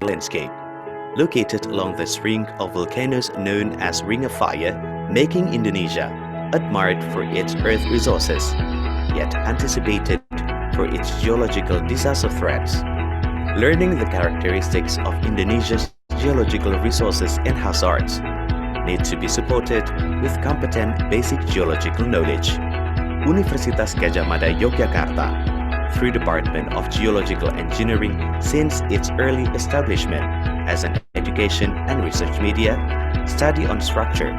landscape. Located along the string of volcanoes known as Ring of Fire, making Indonesia admired for its earth resources, yet anticipated for its geological disaster threats. Learning the characteristics of Indonesia's geological resources and hazards need to be supported with competent basic geological knowledge. Universitas Gadjah Mada Yogyakarta, through Department of Geological Engineering since its early establishment as an education and research media, study on structure,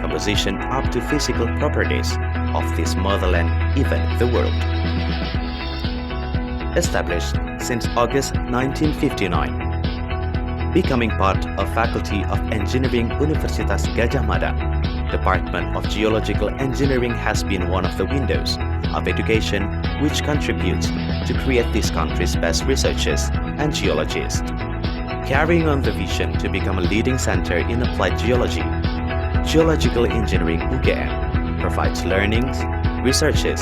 composition up to physical properties of this motherland, even the world. Established since August 1959. Becoming part of Faculty of Engineering Universitas Gadjah Mada, Department of Geological Engineering has been one of the windows of education which contributes to create this country's best researchers and geologists. Carrying on the vision to become a leading center in applied geology, Geological Engineering UGM provides learnings, researches,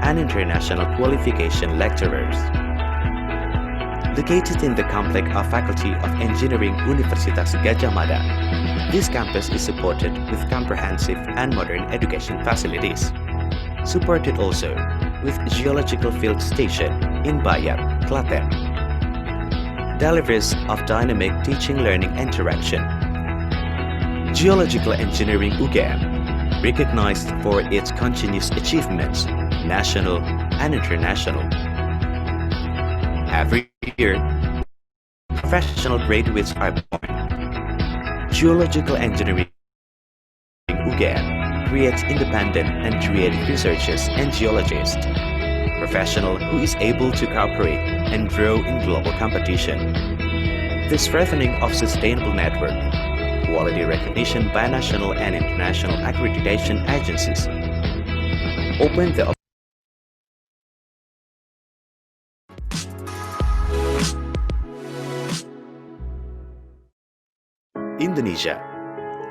and international qualification lecturers. Located in the complex of Faculty of Engineering Universitas Gadjah Mada, this campus is supported with comprehensive and modern education facilities. Supported also with Geological Field Station in Bayat, Klaten. Deliveries of dynamic teaching-learning interaction. Geological Engineering UGM, recognized for its continuous achievements, national and international. Every year, professional graduates are born. Geological Engineering UGM creates independent and creative researchers and geologists, professional who is able to cooperate and grow in global competition. The strengthening of sustainable network, quality recognition by national and international accreditation agencies, open the Indonesia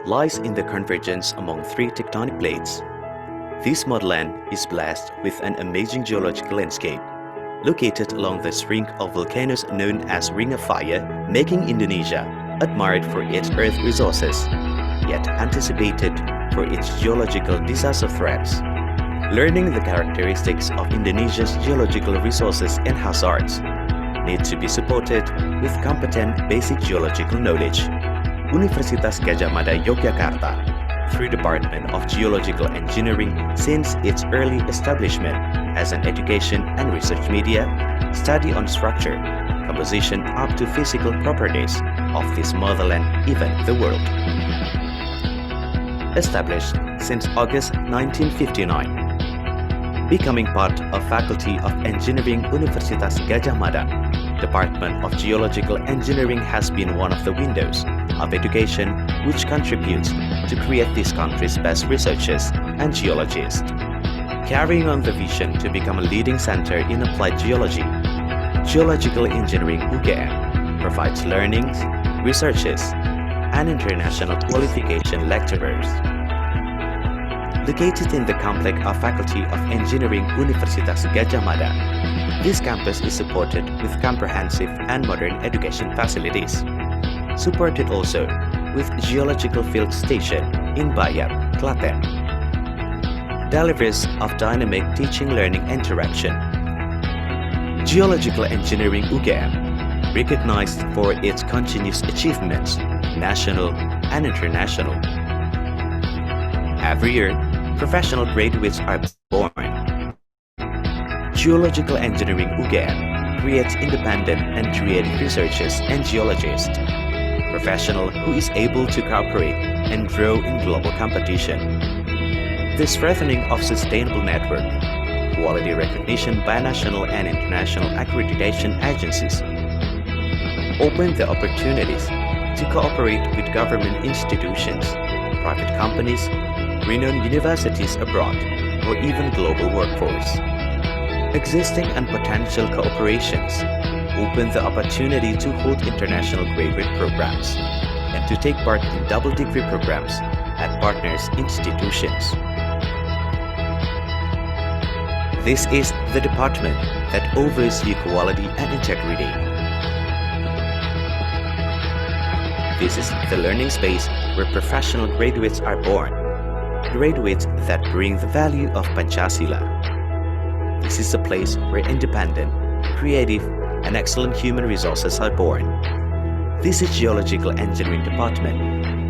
lies in the convergence among three tectonic plates. This motherland is blessed with an amazing geological landscape, located along the string of volcanoes known as Ring of Fire, making Indonesia admired for its earth resources, yet anticipated for its geological disaster threats. Learning the characteristics of Indonesia's geological resources and hazards need to be supported with competent basic geological knowledge. Universitas Gadjah Mada Yogyakarta, through Department of Geological Engineering since its early establishment as an education and research media, study on structure, composition up to physical properties of this motherland, even the world. Established since August 1959. Becoming part of Faculty of Engineering Universitas Gadjah Mada, Department of Geological Engineering has been one of the windows of education which contributes to create this country's best researchers and geologists. Carrying on the vision to become a leading center in applied geology, Geological Engineering UGM provides learnings, researches, and international qualification lecturers. Located in the complex of Faculty of Engineering Universitas Gadjah Mada, this campus is supported with comprehensive and modern education facilities. Supported also with Geological Field Station in Bayat, Klaten. Deliveries of dynamic teaching-learning interaction. Geological Engineering UGM, recognized for its continuous achievements, national and international. Every year, professional graduates are born. Geological Engineering UGM creates independent and creative researchers and geologists, professional who is able to cooperate and grow in global competition. The strengthening of sustainable network, quality recognition by national and international accreditation agencies, open the opportunities to cooperate with government institutions, private companies, renowned universities abroad, or even global workforce. Existing and potential cooperations open the opportunity to hold international graduate programs and to take part in double degree programs at partners institutions. This is the department that oversees equality and integrity. This is the learning space where professional graduates are born, graduates that bring the value of Pancasila. This is a place where independent, creative, and excellent human resources are born. This is Geological Engineering Department,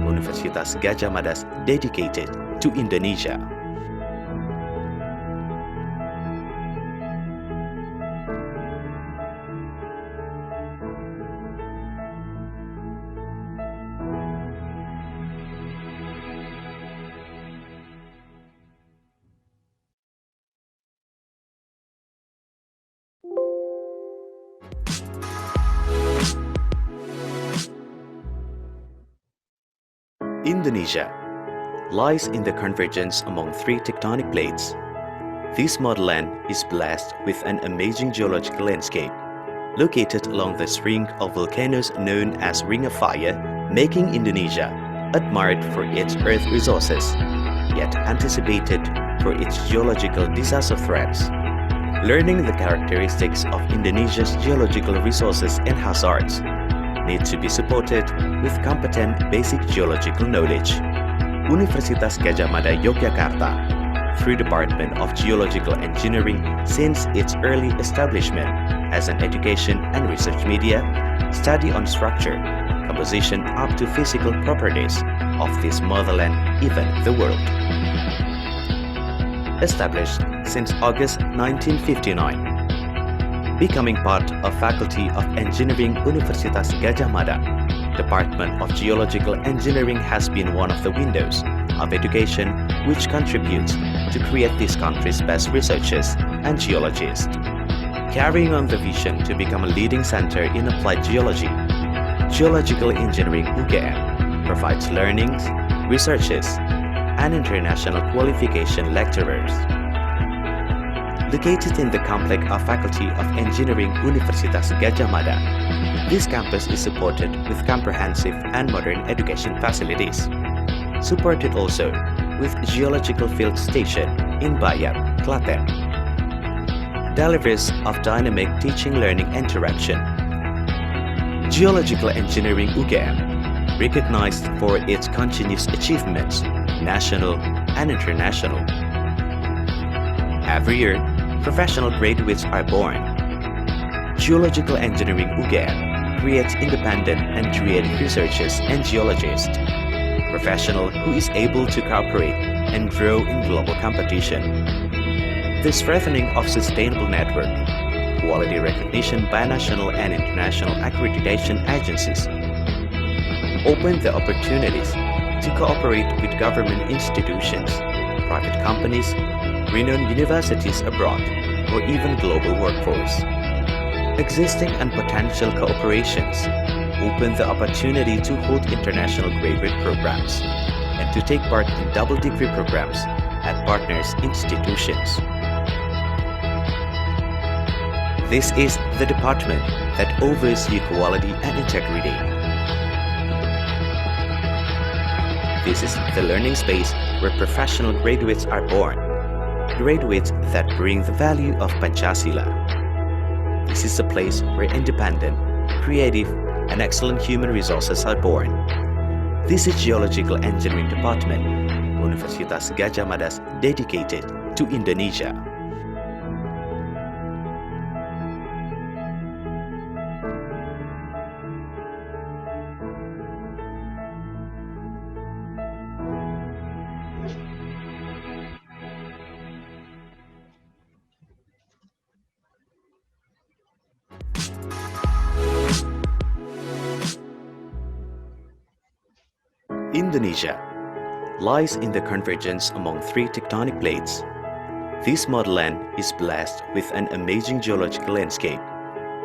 Universitas Gadjah Mada dedicated to Indonesia. Indonesia lies in the convergence among three tectonic plates. This motherland is blessed with an amazing geological landscape, located along the string of volcanoes known as Ring of Fire, making Indonesia admired for its earth resources, yet anticipated for its geological disaster threats. Learning the characteristics of Indonesia's geological resources and hazards need to be supported with competent basic geological knowledge. Universitas Gadjah Mada Yogyakarta, through Department of Geological Engineering since its early establishment as an education and research media, study on structure, composition up to physical properties of this motherland, even the world. Established since August 1959, becoming part of Faculty of Engineering Universitas Gadjah Mada, Department of Geological Engineering has been one of the windows of education which contributes to create this country's best researchers and geologists. Carrying on the vision to become a leading center in applied geology, Geological Engineering UGM provides learnings, researches, and international qualification lecturers. Located in the complex of Faculty of Engineering Universitas Gadjah Mada, this campus is supported with comprehensive and modern education facilities. Supported also with Geological Field Station in Bayat, Klaten. Delivers of dynamic teaching-learning interaction. Geological Engineering UGM, recognized for its continuous achievements, national and international. Every year, professional graduates are born. Geological Engineering UGM creates independent and creative researchers and geologists, professional who is able to cooperate and grow in global competition. The strengthening of sustainable network, quality recognition by national and international accreditation agencies, open the opportunities to cooperate with government institutions, private companies, renowned universities abroad, or even global workforce. Existing and potential cooperations open the opportunity to hold international graduate programs and to take part in double degree programs at partners institutions. This is the department that oversees quality and integrity. This is the learning space where professional graduates are born, graduates that bring the value of Pancasila. This is a place where independent, creative, and excellent human resources are born. This is Geological Engineering Department, Universitas Gadjah Mada dedicated to Indonesia. Indonesia lies in the convergence among three tectonic plates. This motherland is blessed with an amazing geological landscape,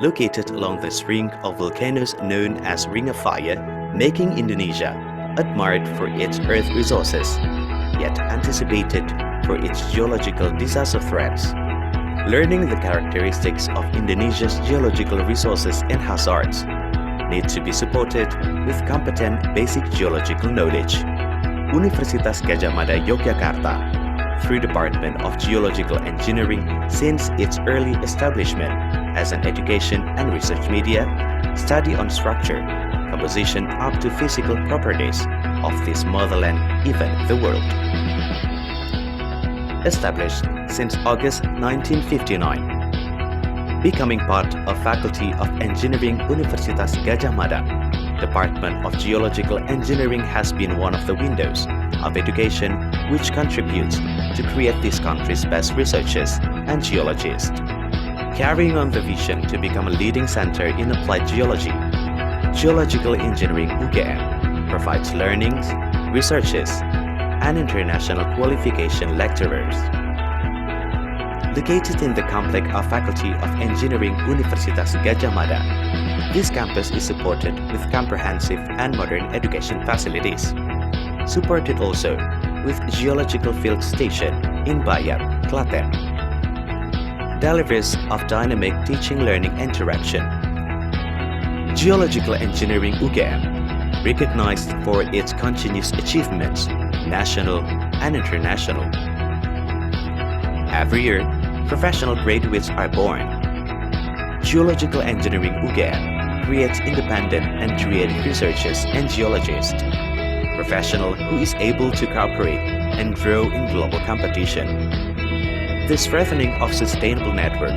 located along the string of volcanoes known as Ring of Fire, making Indonesia admired for its earth resources, yet anticipated for its geological disaster threats. Learning the characteristics of Indonesia's geological resources and hazards need to be supported with competent basic geological knowledge. Universitas Gadjah Mada Yogyakarta, through Department of Geological Engineering since its early establishment as an education and research media, study on structure, composition up to physical properties of this motherland, even the world. Established since August 1959, becoming part of Faculty of Engineering Universitas Gadjah Mada, Department of Geological Engineering has been one of the windows of education which contributes to create this country's best researchers and geologists. Carrying on the vision to become a leading center in applied geology, Geological Engineering UGM provides learnings, researches, and international qualification lecturers. Located in the complex of Faculty of Engineering Universitas Gadjah Mada, this campus is supported with comprehensive and modern education facilities. Supported also with Geological Field Station in Bayat, Klaten. Deliveries of dynamic teaching-learning interaction. Geological Engineering UGM, recognized for its continuous achievements, national and international. Every year, professional graduates are born. Geological Engineering UGM creates independent and creative researchers and geologists, professional who is able to cooperate and grow in global competition. The strengthening of sustainable network,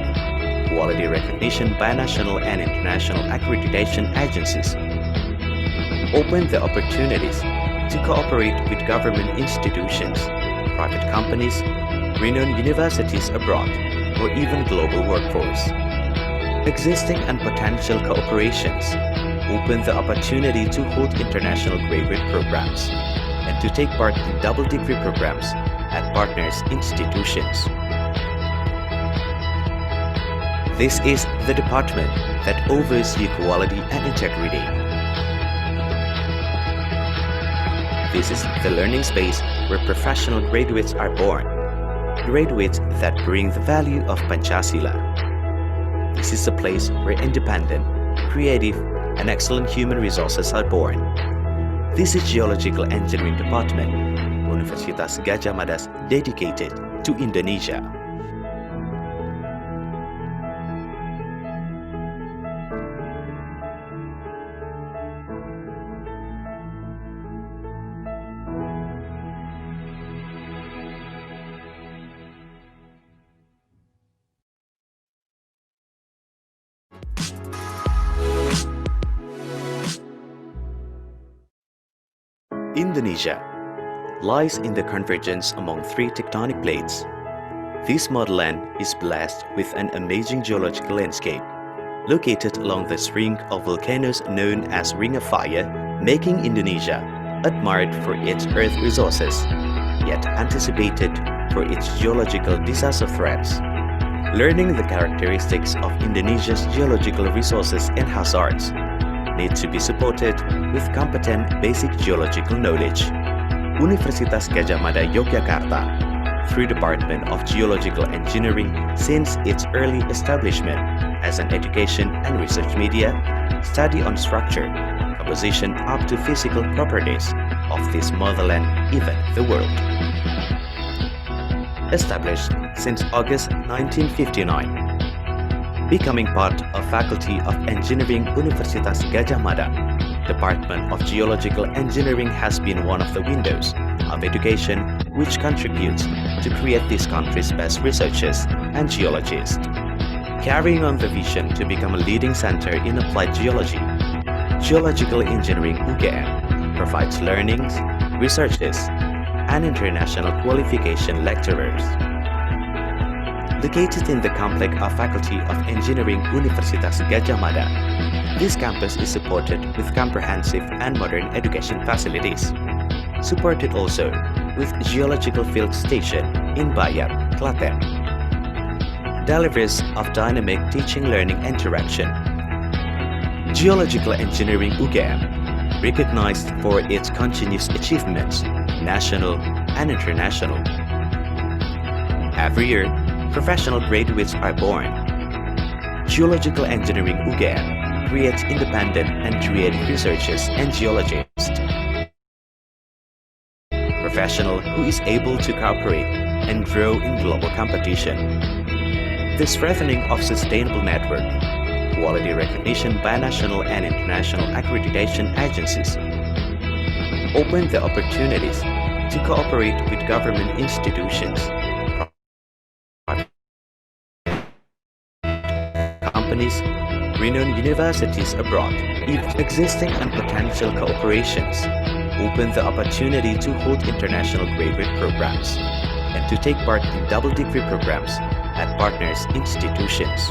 quality recognition by national and international accreditation agencies, open the opportunities to cooperate with government institutions, private companies, renowned universities abroad, or even global workforce. Existing and potential cooperations open the opportunity to hold international graduate programs and to take part in double degree programs at partners institutions. This is the department that oversees quality and integrity. This is the learning space where professional graduates are born, graduates that bring the value of Pancasila. This is a place where independent, creative, and excellent human resources are born. This is Geological Engineering Department, Universitas Gadjah Mada dedicated to Indonesia. Indonesia lies in the convergence among three tectonic plates. This motherland is blessed with an amazing geological landscape, located along the string of volcanoes known as Ring of Fire, making Indonesia admired for its earth resources, yet anticipated for its geological disaster threats. Learning the characteristics of Indonesia's geological resources and hazards need to be supported with competent basic geological knowledge. Universitas Gadjah Mada Yogyakarta, through Department of Geological Engineering since its early establishment as an education and research media, study on structure, composition up to physical properties of this motherland, even the world. Established since August 1959, becoming part of Faculty of Engineering Universitas Gadjah Mada, Department of Geological Engineering has been one of the windows of education which contributes to create this country's best researchers and geologists. Carrying on the vision to become a leading center in applied geology, Geological Engineering UGM provides learnings, researches, and international qualification lecturers. Located in the complex of Faculty of Engineering Universitas Gadjah Mada, this campus is supported with comprehensive and modern education facilities. Supported also with Geological Field Station in Bayat, Klaten. Deliveries of dynamic teaching-learning interaction. Geological Engineering UGM, recognized for its continuous achievements, national and international. Every year, professional graduates are born. Geological Engineering UGM creates independent and creative researchers and geologists, professional who is able to cooperate and grow in global competition. The strengthening of sustainable network, quality recognition by national and international accreditation agencies, open the opportunities to cooperate with government institutions, companies, renowned universities abroad, existing and potential cooperations, open the opportunity to hold international graduate programs, and to take part in double degree programs at partners institutions.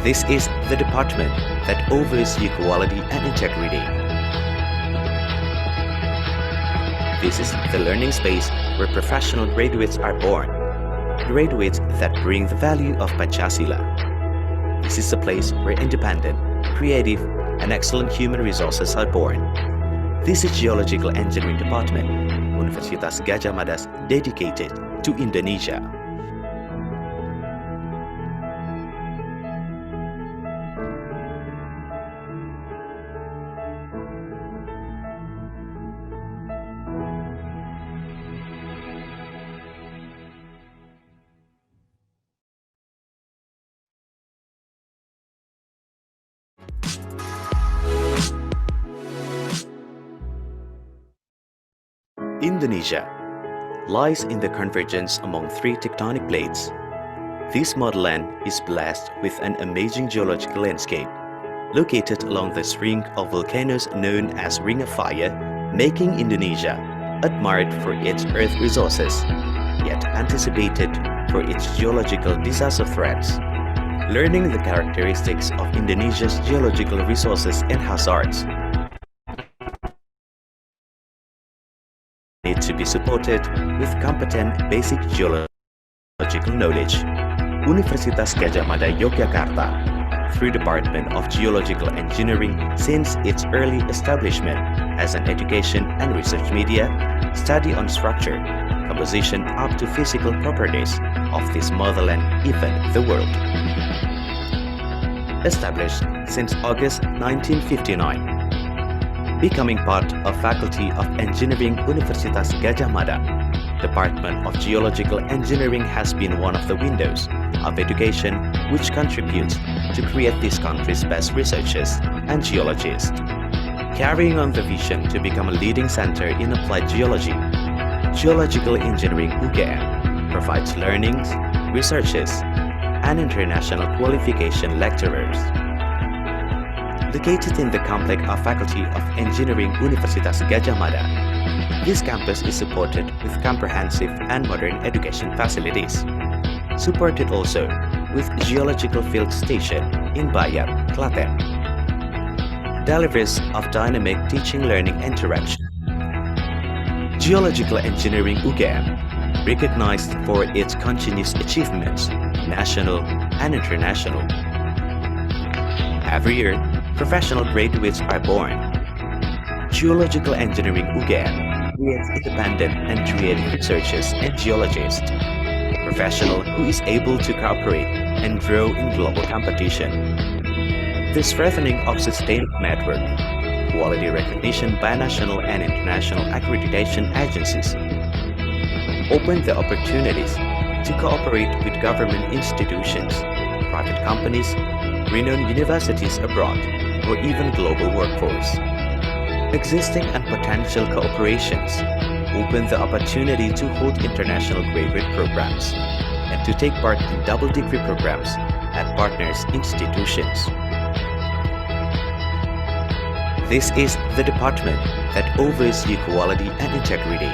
This is the department that oversees equality and integrity. This is the learning space where professional graduates are born, graduates that bring the value of Pancasila. This is a place where independent, creative, and excellent human resources are born. This is Geological Engineering Department, Universitas Gadjah Mada dedicated to Indonesia. Indonesia lies in the convergence among three tectonic plates. This motherland is blessed with an amazing geological landscape, located along the string of volcanoes known as Ring of Fire, making Indonesia admired for its earth resources, yet anticipated for its geological disaster threats. Learning the characteristics of Indonesia's geological resources and hazards need to be supported with competent basic geological knowledge. Universitas Gadjah Mada Yogyakarta, through Department of Geological Engineering since its early establishment as an education and research media, study on structure, composition up to physical properties of this motherland, even the world. Established since August 1959. Becoming part of Faculty of Engineering Universitas Gadjah Mada, Department of Geological Engineering has been one of the windows of education which contributes to create this country's best researchers and geologists. Carrying on the vision to become a leading center in applied geology, Geological Engineering UGM provides learnings, researches, and international qualification lecturers. Located in the complex of Faculty of Engineering Universitas Gadjah Mada, this campus is supported with comprehensive and modern education facilities. Supported also with Geological Field Station in Bayat, Klaten. Delivers of dynamic teaching-learning interaction. Geological Engineering UGM, recognized for its continuous achievements, national and international. Every year, professional graduates are born. Geological Engineering UGM creates independent and creative researchers and geologists, a professional who is able to cooperate and grow in global competition. The strengthening of sustainable network, quality recognition by national and international accreditation agencies, open the opportunities to cooperate with government institutions, private companies, renowned universities abroad, or even global workforce. Existing and potential cooperations open the opportunity to hold international graduate programs and to take part in double degree programs at partners institutions. This is the department that oversees equality and integrity.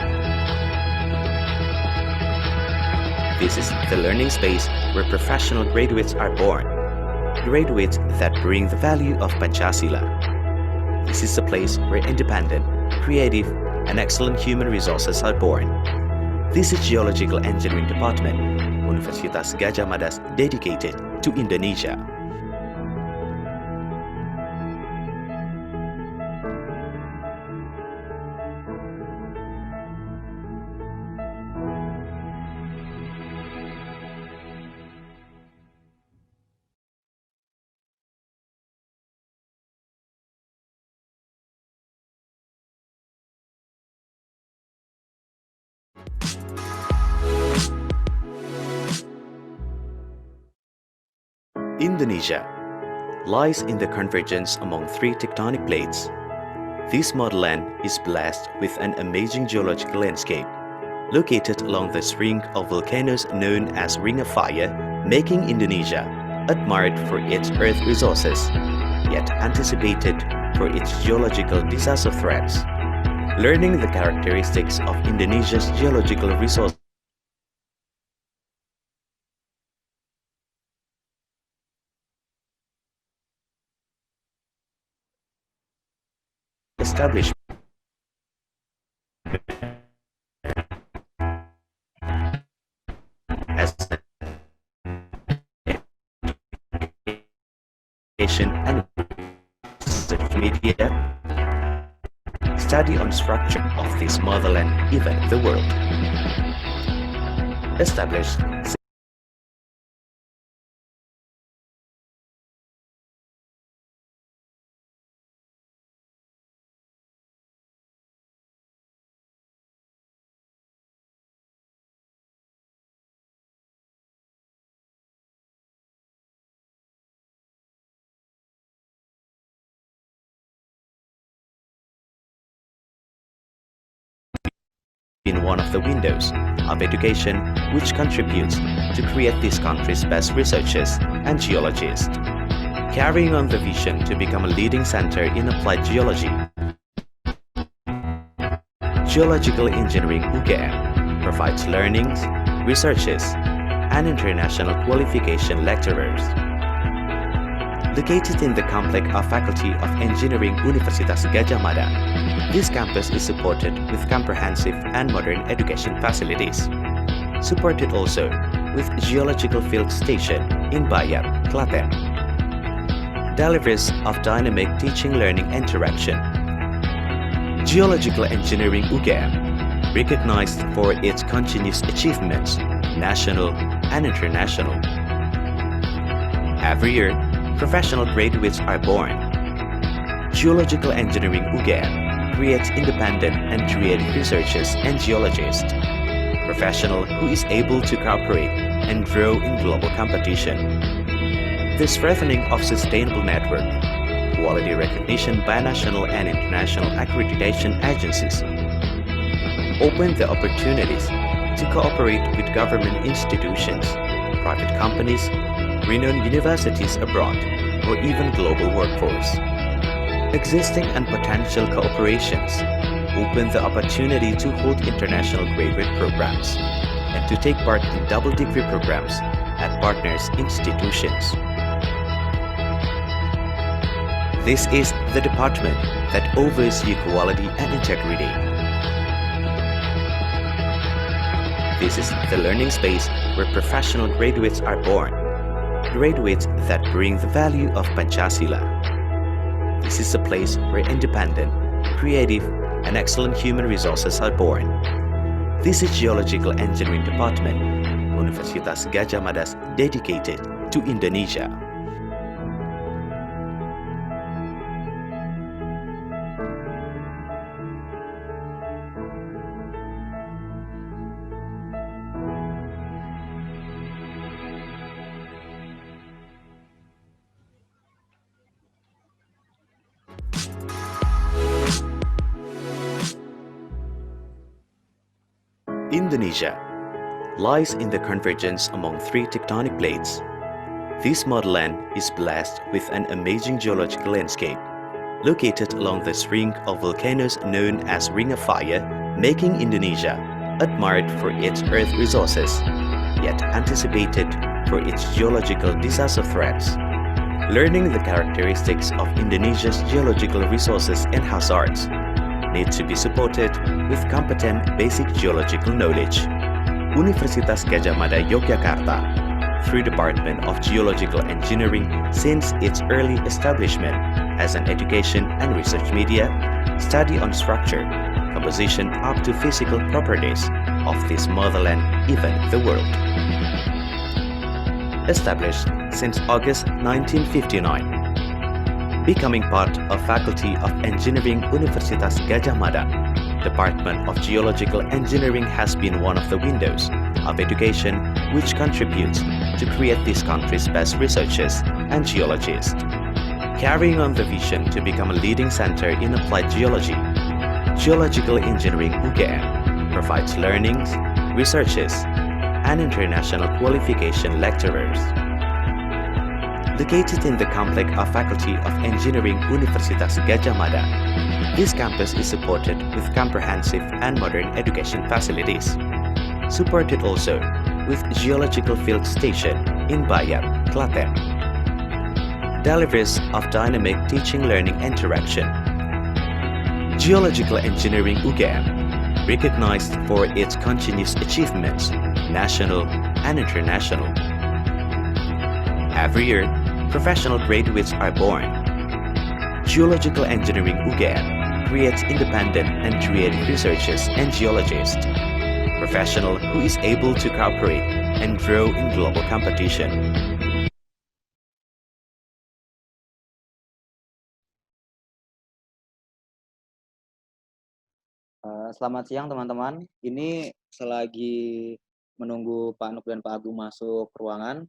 This is the learning space where professional graduates are born, graduates that bring the value of Pancasila. This is a place where independent, creative, and excellent human resources are born. This is Geological Engineering Department, Universitas Gadjah Mada dedicated to Indonesia. Indonesia lies in the convergence among three tectonic plates. This motherland is blessed with an amazing geological landscape, located along the string of volcanoes known as Ring of Fire, making Indonesia admired for its earth resources, yet anticipated for its geological disaster threats. Learning the characteristics of Indonesia's geological resources establishment as education and research media, study on structure of this motherland, even the world. Established in one of the windows of education which contributes to create this country's best researchers and geologists. Carrying on the vision to become a leading center in applied geology, Geological Engineering UGM provides learnings, researches, and international qualification lecturers. Located in the complex of Faculty of Engineering Universitas Gadjah Mada, this campus is supported with comprehensive and modern education facilities. Supported also with Geological Field Station in Bayat, Klaten. Delivers of dynamic teaching-learning interaction. Geological Engineering UGM, recognized for its continuous achievements, national and international. Every year, professional graduates are born. Geological Engineering UGM creates independent and creative researchers and geologists, professional who is able to cooperate and grow in global competition. The strengthening of sustainable network, quality recognition by national and international accreditation agencies, open the opportunities to cooperate with government institutions, private companies, renowned universities abroad, or even global workforce. Existing and potential cooperations open the opportunity to hold international graduate programs and to take part in double degree programs at partners institutions. This is the department that oversees quality and integrity. This is the learning space where professional graduates are born. Graduates that bring the value of Pancasila. This is a place where independent, creative, and excellent human resources are born. This is Geological Engineering Department, Universitas Gadjah Mada, dedicated to Indonesia. Indonesia lies in the convergence among three tectonic plates. This motherland is blessed with an amazing geological landscape, located along the string of volcanoes known as Ring of Fire, making Indonesia admired for its earth resources, yet anticipated for its geological disaster threats. Learning the characteristics of Indonesia's geological resources and hazards need to be supported with competent basic geological knowledge. Universitas Gadjah Mada Yogyakarta, through Department of Geological Engineering since its early establishment as an education and research media, study on structure, composition up to physical properties of this motherland, even the world. Established since August 1959. Becoming part of Faculty of Engineering Universitas Gadjah Mada, Department of Geological Engineering has been one of the windows of education which contributes to create this country's best researchers and geologists. Carrying on the vision to become a leading center in applied geology, Geological Engineering UGM provides learnings, researches, and international qualification lecturers. Located in the complex of Faculty of Engineering Universitas Gadjah Mada, this campus is supported with comprehensive and modern education facilities. Supported also with Geological Field Station in Bayat, Klaten. Deliveries of dynamic teaching-learning interaction. Geological Engineering UGM, recognized for its continuous achievements, national and international. Every year, professional graduates are born. Geological Engineering UGM creates independent and creative researchers and geologists, professional who is able to cooperate and grow in global competition. Selamat siang teman-teman. Ini selagi menunggu Pak Nuk dan Pak Agung masuk ruangan,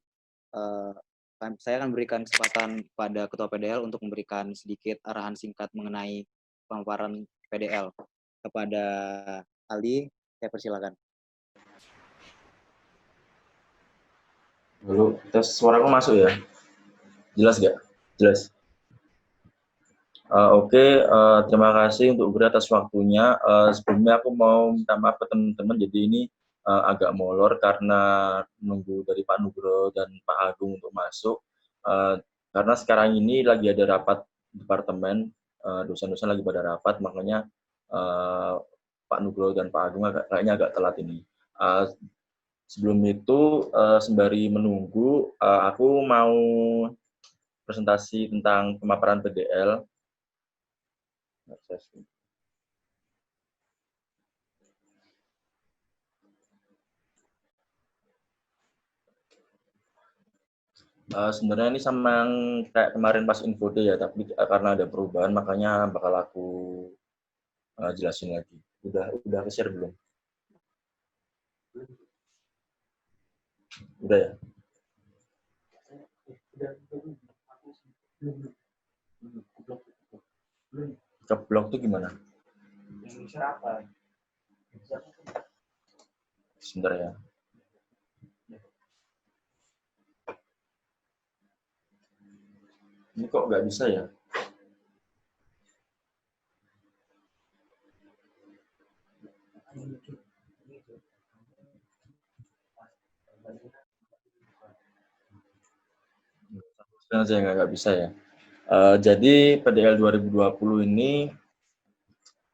saya akan berikan kesempatan pada Ketua PDL untuk memberikan sedikit arahan singkat mengenai pemaparan PDL. Kepada Aldi, saya persilakan. Halo, tes suaraku masuk ya? Jelas nggak? Jelas. Oke, terima kasih untuk Guru atas waktunya. Sebelumnya aku mau minta maaf ke teman-teman, jadi ini agak molor karena menunggu dari Pak Nugroho dan Pak Agung untuk masuk. Karena sekarang ini lagi ada rapat departemen, dosen-dosen lagi pada rapat, makanya Pak Nugroho dan Pak Agung kayaknya agak telat ini. Sebelum itu, sembari menunggu, aku mau presentasi tentang pemaparan PDL. Sebenarnya ini sama yang kayak kemarin pas info day ya, tapi karena ada perubahan makanya bakal aku jelasin lagi. Udah share belum? Udah ya? Ke blog tuh gimana? Sebentar ya. Ini kok nggak bisa ya? Sekarang saya nggak bisa ya. Jadi PDL 2020 ini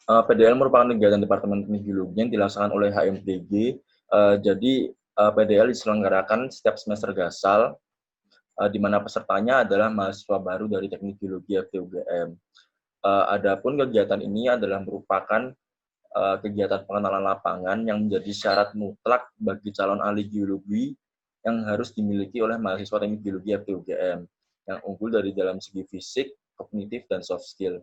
PDL merupakan kegiatan Departemen Teknik Geologi yang dilaksanakan oleh HMTG. Jadi PDL diselenggarakan setiap semester gasal, di mana pesertanya adalah mahasiswa baru dari Teknik Geologi FTUGM. Adapun kegiatan ini adalah merupakan kegiatan pengenalan lapangan yang menjadi syarat mutlak bagi calon ahli geologi yang harus dimiliki oleh mahasiswa Teknik Geologi FTUGM, yang unggul dari dalam segi fisik, kognitif, dan soft skill.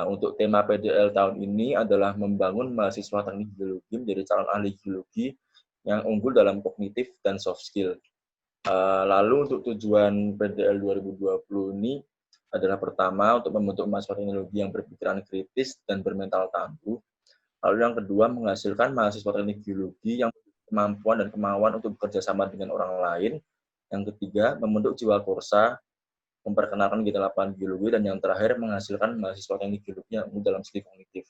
Untuk tema PDL tahun ini adalah membangun mahasiswa Teknik Geologi menjadi calon ahli geologi yang unggul dalam kognitif dan soft skill. Lalu untuk tujuan PDL 2020 ini adalah pertama untuk membentuk mahasiswa teknologi yang berpikiran kritis dan bermental tangguh. Lalu yang kedua menghasilkan mahasiswa teknik geologi yang memiliki kemampuan dan kemauan untuk bekerja sama dengan orang lain. Yang ketiga membentuk jiwa korsa, memperkenalkan kita lapangan geologi, dan yang terakhir menghasilkan mahasiswa teknik geologi yang dalam segi kognitif.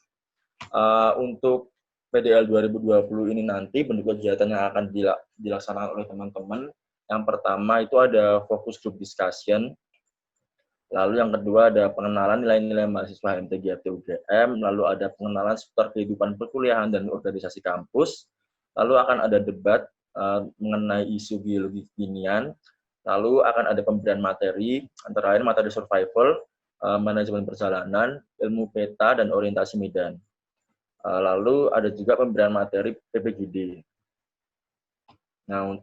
Untuk PDL 2020 ini nanti bentuk kegiatan yang akan dilaksanakan oleh teman-teman. Yang pertama itu ada fokus group discussion, lalu yang kedua ada pengenalan nilai-nilai mahasiswa MTG FTUGM, lalu ada pengenalan seputar kehidupan perkuliahan dan organisasi kampus, lalu akan ada debat mengenai isu geologi kekinian, lalu akan ada pemberian materi, antara lain materi survival, manajemen perjalanan, ilmu peta, dan orientasi medan. Lalu ada juga pemberian materi PPGD. Nah,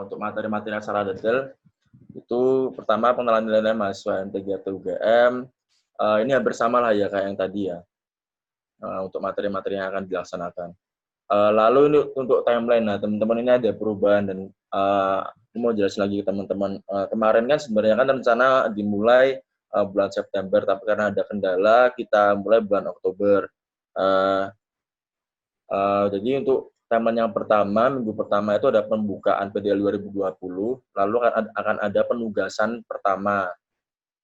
untuk materi-materi yang secara detail, itu pertama pengenalan nilai mahasiswa MTG atau UGM. Ini hampir sama lah ya kayak yang tadi ya, untuk materi-materi yang akan dilaksanakan. Lalu ini untuk timeline, nah teman-teman ini ada perubahan dan Aku mau jelasin lagi ke teman-teman. Kemarin kan sebenarnya kan rencana dimulai bulan September, tapi karena ada kendala kita mulai bulan Oktober. Jadi untuk timeline yang pertama, minggu pertama itu ada pembukaan PDL 2020, lalu akan ada penugasan pertama.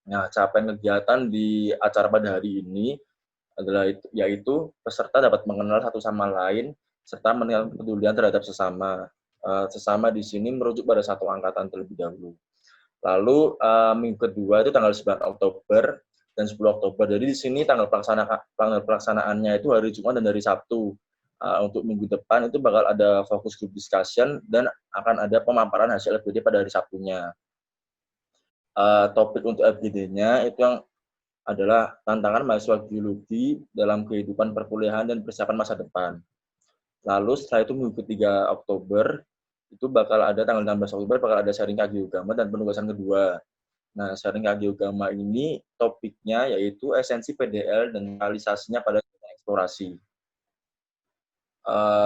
Nah, capaian kegiatan di acara pada hari ini adalah yaitu peserta dapat mengenal satu sama lain serta meningkatkan kepedulian terhadap sesama. Sesama di sini merujuk pada satu angkatan terlebih dahulu. Lalu minggu kedua itu tanggal 9 Oktober dan 10 Oktober. Jadi di sini tanggal pelaksanaannya itu hari Jumat dan hari Sabtu. Untuk minggu depan itu bakal ada fokus group discussion dan akan ada pemaparan hasil FGD pada hari Sabtunya. Topik untuk FGD-nya itu yang adalah tantangan mahasiswa geologi dalam kehidupan perkuliahan dan persiapan masa depan. Lalu setelah itu minggu ketiga Oktober itu bakal ada tanggal 16 Oktober bakal ada sharing kajiogama dan penugasan kedua. Nah, sharing kajiogama ini topiknya yaitu esensi PDL dan realisasinya pada eksplorasi.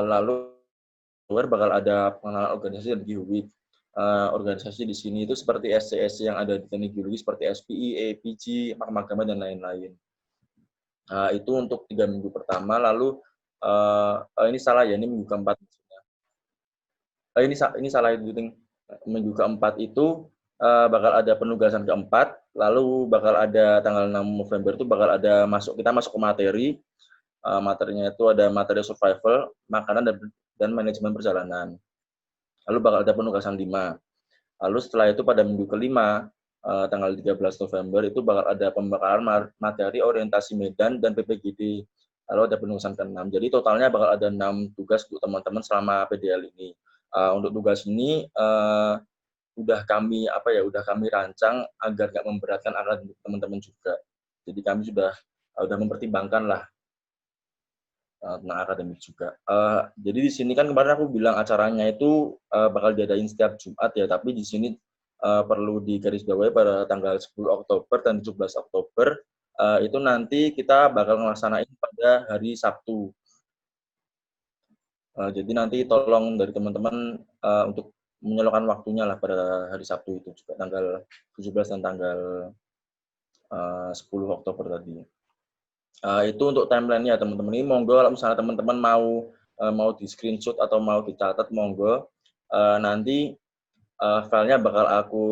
Lalu bakal ada pengenalan organisasi dan geowik. Organisasi di sini itu seperti SC yang ada di teknik geologi seperti SPI, APG, Magma dan lain-lain. Itu untuk 3 minggu pertama. Lalu ini salah ya, ini minggu keempat. Ini salah itu, minggu keempat itu bakal ada penugasan keempat. Lalu bakal ada tanggal 6 November itu bakal ada kita masuk ke materi. Materinya itu ada materi survival, makanan dan manajemen perjalanan. Lalu bakal ada penugasan 5. Lalu setelah itu pada minggu kelima, tanggal 13 November itu bakal ada pembekalan materi orientasi medan dan PPGD. Lalu ada penugasan ke-6. Jadi totalnya bakal ada 6 tugas untuk teman-teman selama PDL ini. Untuk tugas ini udah kami rancang agar nggak memberatkan akademik teman-teman juga. Jadi kami sudah mempertimbangkan lah tentang akademik juga. Jadi di sini kan kemarin aku bilang acaranya itu bakal diadain setiap Jumat ya, tapi di sini perlu digarisbawahi pada tanggal 10 Oktober dan 17 Oktober itu nanti kita bakal melaksanain pada hari Sabtu. Jadi nanti tolong dari teman-teman untuk menyelokkan waktunya lah pada hari Sabtu itu juga tanggal 17 dan tanggal 10 Oktober tadi. Itu untuk timeline-nya teman-teman. Ini monggo kalau misalnya teman-teman mau di screenshot atau mau dicatat monggo. Nanti filenya bakal aku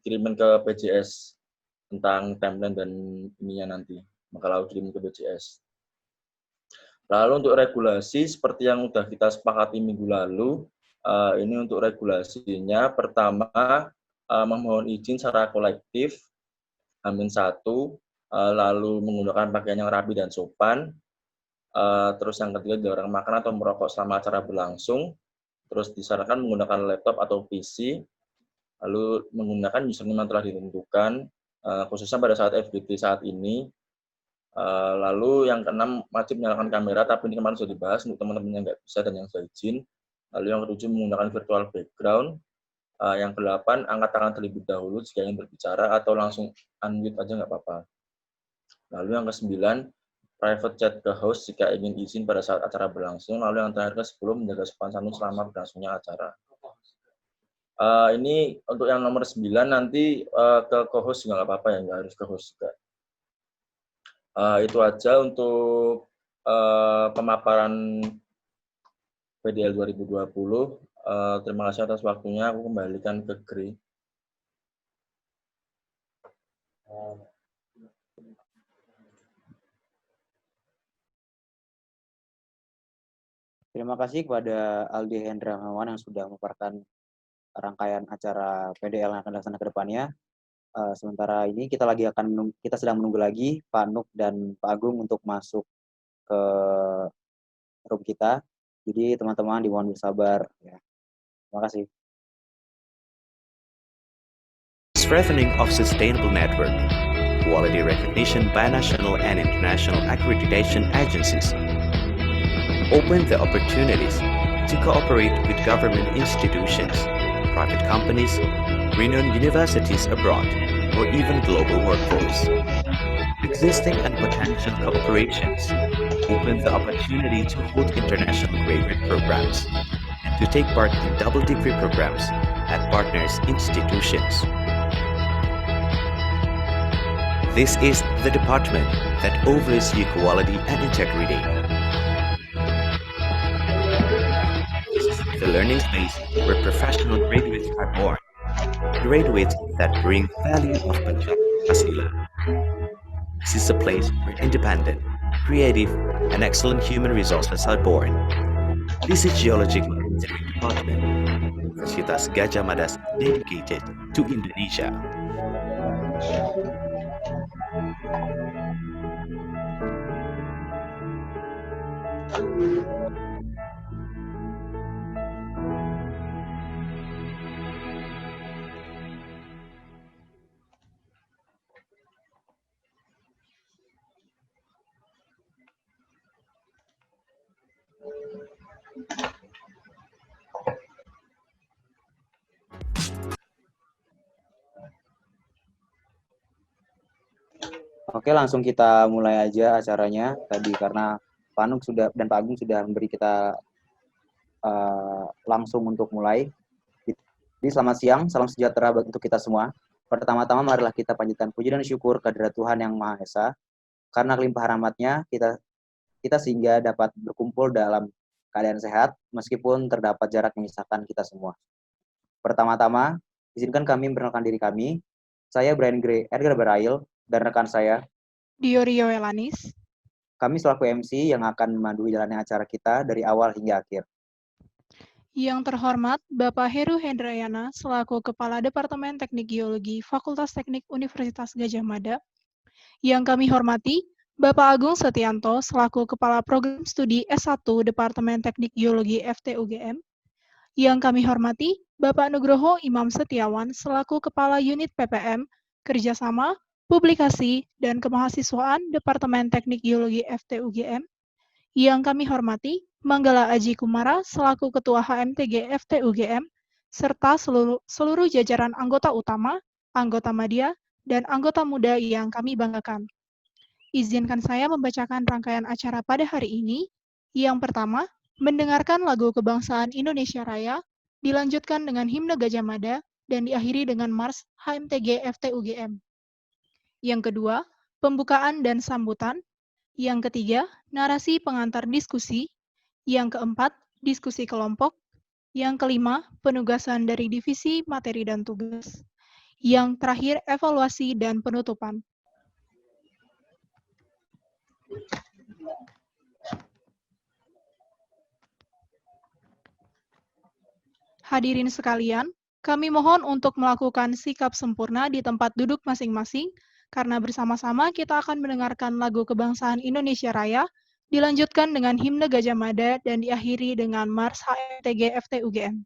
kirimin ke PJS tentang timeline dan ininya nanti bakal aku kirimin ke PJS. Lalu untuk regulasi seperti yang udah kita sepakati minggu lalu, ini untuk regulasinya pertama memohon izin secara kolektif H-1, lalu menggunakan pakaian yang rapi dan sopan, terus yang ketiga dilarang makan atau merokok selama acara berlangsung, terus disarankan menggunakan laptop atau PC, lalu menggunakan username yang telah ditentukan, khususnya pada saat FGD saat ini. Lalu yang keenam wajib menyalakan kamera, tapi ini kemarin sudah dibahas untuk teman-teman yang nggak bisa dan yang sudah izin. Lalu yang ketujuh menggunakan virtual background. Yang ke-8 angkat tangan terlebih dahulu jika ingin berbicara atau langsung unmute aja nggak apa-apa. Lalu yang ke-9 private chat ke host jika ingin izin pada saat acara berlangsung. Lalu yang terakhir ke-10 menjaga sopan santun selama berlangsungnya acara. Ini untuk yang nomor 9 nanti ke co-host juga nggak apa-apa ya, nggak harus ke host juga. Itu aja untuk pemaparan PDL 2020. Terima kasih atas waktunya. Aku kembalikan ke Gri. Terima kasih kepada Aldi Hendra Mawan yang sudah memaparkan rangkaian acara PDL yang akan dilaksanakan ke depannya. Sementara ini kita sedang menunggu lagi Pak Nuk dan Pak Agung untuk masuk ke room kita. Jadi teman-teman dimohon bersabar ya. Terima kasih. Strengthening of sustainable network, quality recognition by national and international accreditation agencies, open the opportunities to cooperate with government institutions, private companies, renowned universities abroad, or even global workforce. Existing and potential cooperations open the opportunity to hold international graduate programs and to take part in double degree programs at partners institutions. This is the department that oversees quality and integrity. This is the learning space where professional graduates are born. Graduates that bring value of Pancasila. This is a place where independent, creative, and excellent human resources are born. This is Geological Engineering Department, Universitas Gadjah Mada dedicated to Indonesia. Oke, langsung kita mulai aja acaranya tadi karena Pak Anung sudah dan Pak Agung sudah memberi kita langsung untuk mulai. Jadi selamat siang, salam sejahtera untuk kita semua. Pertama-tama marilah kita panjatkan puji dan syukur kehadirat Tuhan Yang Maha Esa. Karena kelimpahan rahmat-Nya kita sehingga dapat berkumpul dalam keadaan sehat meskipun terdapat jarak memisahkan kita semua. Pertama-tama, izinkan kami memperkenalkan diri kami. Saya Brian Gray Edgar Barail dan rekan saya Diorio Elanis. Kami selaku MC yang akan memandu jalannya acara kita dari awal hingga akhir. Yang terhormat Bapak Heru Hendrayana selaku Kepala Departemen Teknik Geologi Fakultas Teknik Universitas Gadjah Mada. Yang kami hormati Bapak Agung Setianto selaku Kepala Program Studi S1 Departemen Teknik Geologi FTUGM. Yang kami hormati Bapak Nugroho Imam Setiawan selaku Kepala Unit PPM Kerjasama Publikasi dan Kemahasiswaan Departemen Teknik Geologi FTUGM. Yang kami hormati Manggala Aji Kumara selaku Ketua HMTG FTUGM, serta seluruh jajaran anggota utama, anggota media, dan anggota muda yang kami banggakan. Izinkan saya membacakan rangkaian acara pada hari ini. Yang pertama, mendengarkan lagu kebangsaan Indonesia Raya, dilanjutkan dengan himne Gadjah Mada, dan diakhiri dengan Mars HMTG FTUGM. Yang kedua, pembukaan dan sambutan. Yang ketiga, narasi pengantar diskusi. Yang keempat, diskusi kelompok. Yang kelima, penugasan dari divisi materi dan tugas. Yang terakhir, evaluasi dan penutupan. Hadirin sekalian, kami mohon untuk melakukan sikap sempurna di tempat duduk masing-masing, karena bersama-sama kita akan mendengarkan lagu kebangsaan Indonesia Raya, dilanjutkan dengan himne Gadjah Mada, dan diakhiri dengan Mars HMTG FTUGM.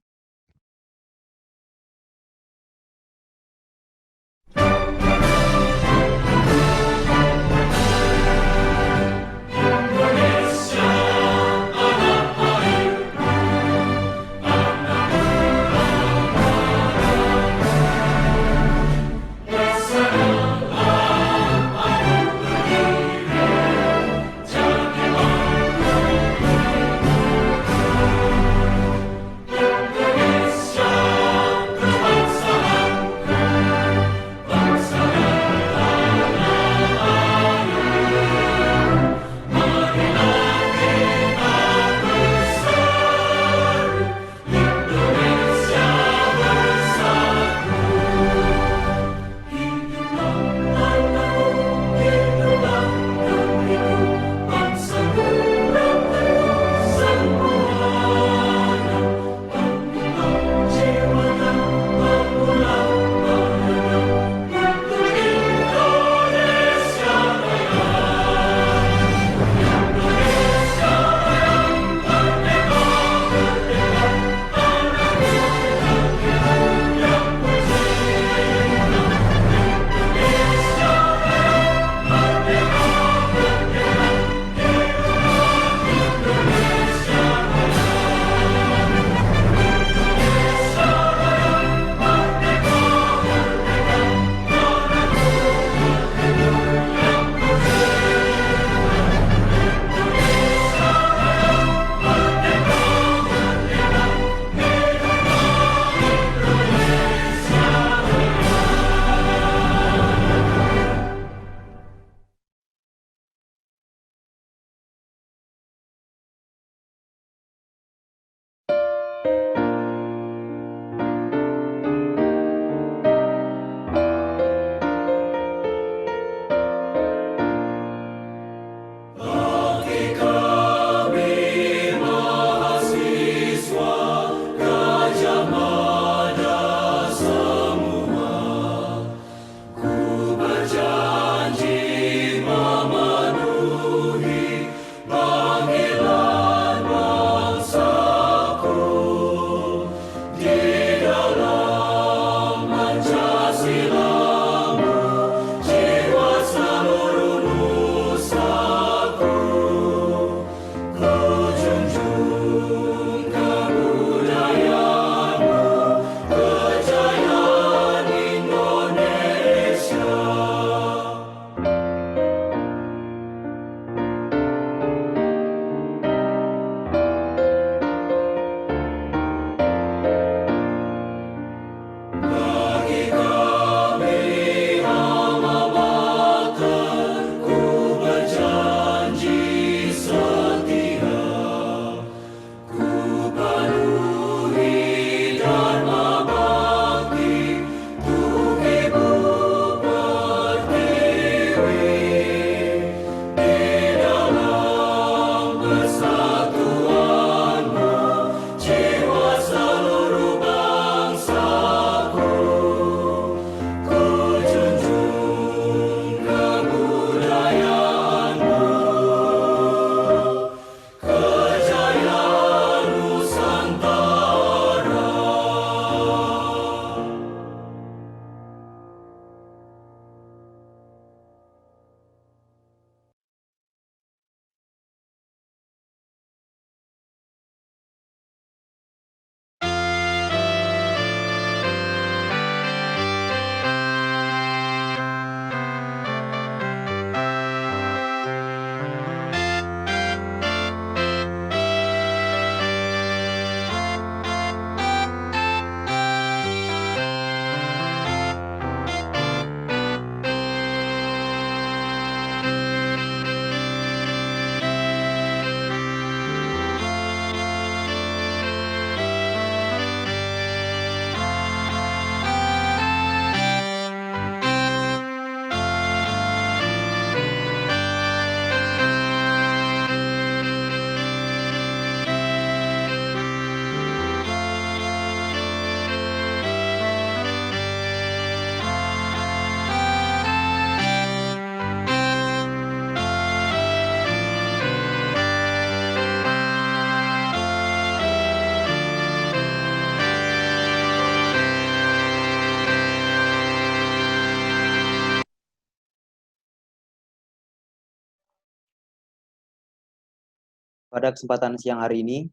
Pada kesempatan siang hari ini,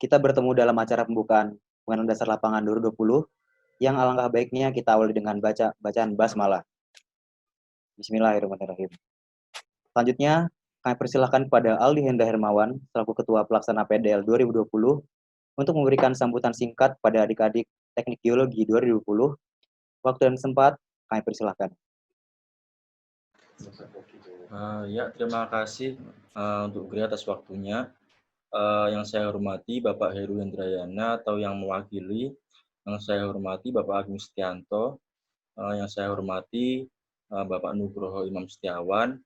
kita bertemu dalam acara pembukaan Pengenalan Dasar Lapangan 2020 yang alangkah baiknya kita awali dengan bacaan basmalah. Bismillahirrahmanirrahim. Selanjutnya, kami persilahkan kepada Aldi Hendra Hermawan selaku Ketua Pelaksana PDL 2020 untuk memberikan sambutan singkat pada adik-adik Teknik Geologi 2020. Waktu dan tempat kami persilahkan. Ya, terima kasih untuk Gria atas waktunya. Yang saya hormati Bapak Heru Hendrayana atau yang mewakili, yang saya hormati Bapak Agung Setianto, yang saya hormati Bapak Nugroho Imam Setiawan,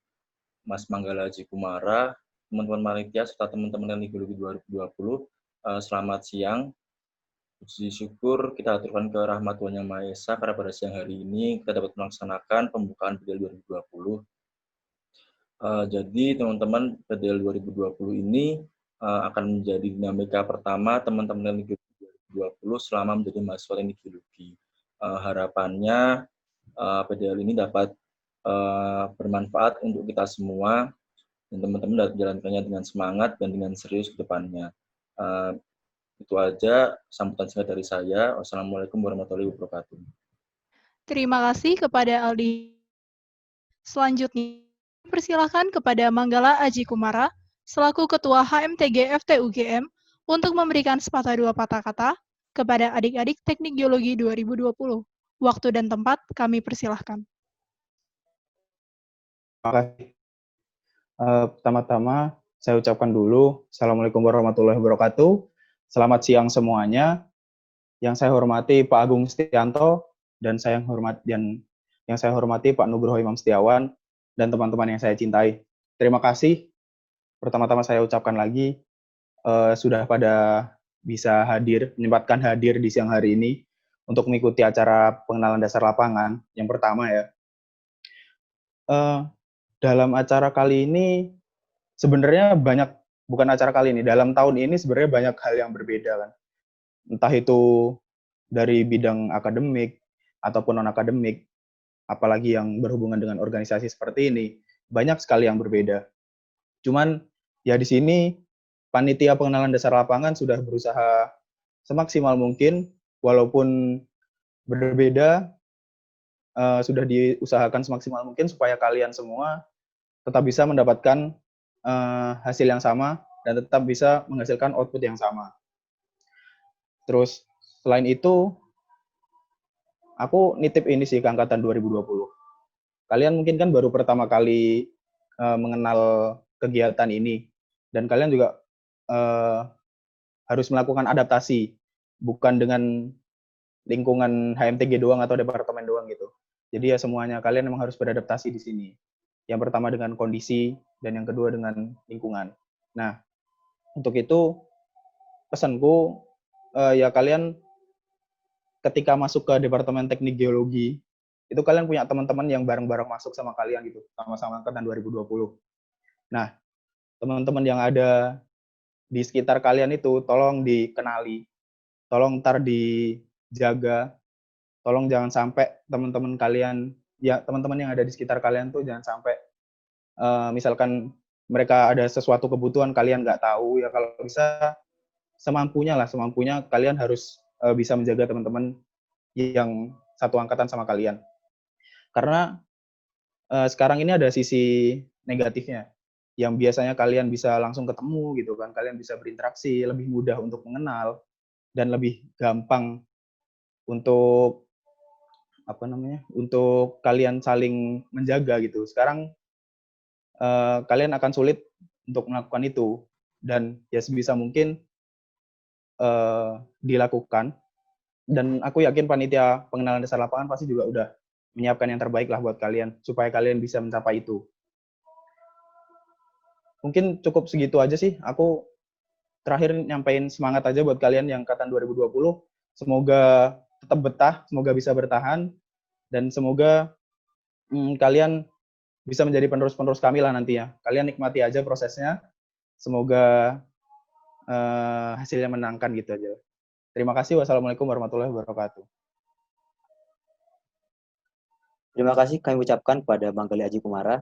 Mas Manggala Haji Kumara, teman-teman panitia serta teman-teman Teknik Geologi 2020. Selamat siang. Puji syukur kita aturkan ke rahmat Tuhan Yang Maha Esa karena pada siang hari ini kita dapat melaksanakan pembukaan PDL 2020. Jadi teman-teman PDL 2020 ini akan menjadi dinamika pertama teman-teman Teknik Geologi 2020 selama menjadi mahasiswa Teknik Geologi. Harapannya PDL ini dapat bermanfaat untuk kita semua dan teman-teman dapat menjalankannya dengan semangat dan dengan serius ke depannya. Itu aja sambutan singkat dari saya. Wassalamualaikum warahmatullahi wabarakatuh. Terima kasih kepada Aldi. Selanjutnya, persilakan kepada Manggala Aji Kumara selaku Ketua HMTG FTUGM untuk memberikan sepatah dua patah kata kepada adik-adik Teknik Geologi 2020. Waktu dan tempat kami persilahkan. Terima kasih. Pertama-tama saya ucapkan dulu Assalamualaikum warahmatullahi wabarakatuh. Selamat siang semuanya. Yang saya hormati Pak Agung Setianto dan yang saya hormati Pak Nugroho Imam Setiawan dan teman-teman yang saya cintai. Terima kasih. Pertama-tama saya ucapkan lagi sudah pada bisa menyempatkan hadir di siang hari ini untuk mengikuti acara pengenalan dasar lapangan. Yang pertama ya. Dalam acara kali ini sebenarnya dalam tahun ini sebenarnya banyak hal yang berbeda kan. Entah itu dari bidang akademik ataupun non-akademik, apalagi yang berhubungan dengan organisasi seperti ini, banyak sekali yang berbeda. Cuman ya di sini panitia pengenalan dasar lapangan sudah berusaha semaksimal mungkin, walaupun berbeda, sudah diusahakan semaksimal mungkin supaya kalian semua tetap bisa mendapatkan hasil yang sama dan tetap bisa menghasilkan output yang sama. Terus selain itu, aku nitip ini sih ke angkatan 2020. Kalian mungkin kan baru pertama kali mengenal kegiatan ini, dan kalian juga harus melakukan adaptasi, bukan dengan lingkungan HMTG doang atau departemen doang gitu. Jadi ya semuanya kalian memang harus beradaptasi di sini. Yang pertama dengan kondisi, dan yang kedua dengan lingkungan. Nah, untuk itu pesanku ya kalian ketika masuk ke Departemen Teknik Geologi, itu kalian punya teman-teman yang bareng-bareng masuk sama kalian gitu, sama-sama angkatan 2020. Nah, teman-teman yang ada di sekitar kalian itu tolong dikenali, tolong ntar dijaga, tolong jangan sampai teman-teman kalian, ya teman-teman yang ada di sekitar kalian tuh jangan sampai misalkan mereka ada sesuatu kebutuhan kalian nggak tahu, ya kalau bisa semampunya kalian harus bisa menjaga teman-teman yang satu angkatan sama kalian. Karena sekarang ini ada sisi negatifnya, yang biasanya kalian bisa langsung ketemu gitu kan, kalian bisa berinteraksi, lebih mudah untuk mengenal, dan lebih gampang untuk untuk kalian saling menjaga gitu. Sekarang kalian akan sulit untuk melakukan itu, dan ya sebisa mungkin dilakukan. Dan aku yakin panitia pengenalan dasar lapangan pasti juga udah menyiapkan yang terbaik lah buat kalian, supaya kalian bisa mencapai itu. Mungkin cukup segitu aja sih. Aku terakhir nyampein semangat aja buat kalian yang angkatan 2020. Semoga tetap betah, semoga bisa bertahan, dan semoga kalian bisa menjadi penerus-penerus kami lah nantinya. Kalian nikmati aja prosesnya. Semoga hasilnya menangkan gitu aja. Terima kasih. Wassalamualaikum warahmatullahi wabarakatuh. Terima kasih kami ucapkan kepada Bang Gali Aji Kumara.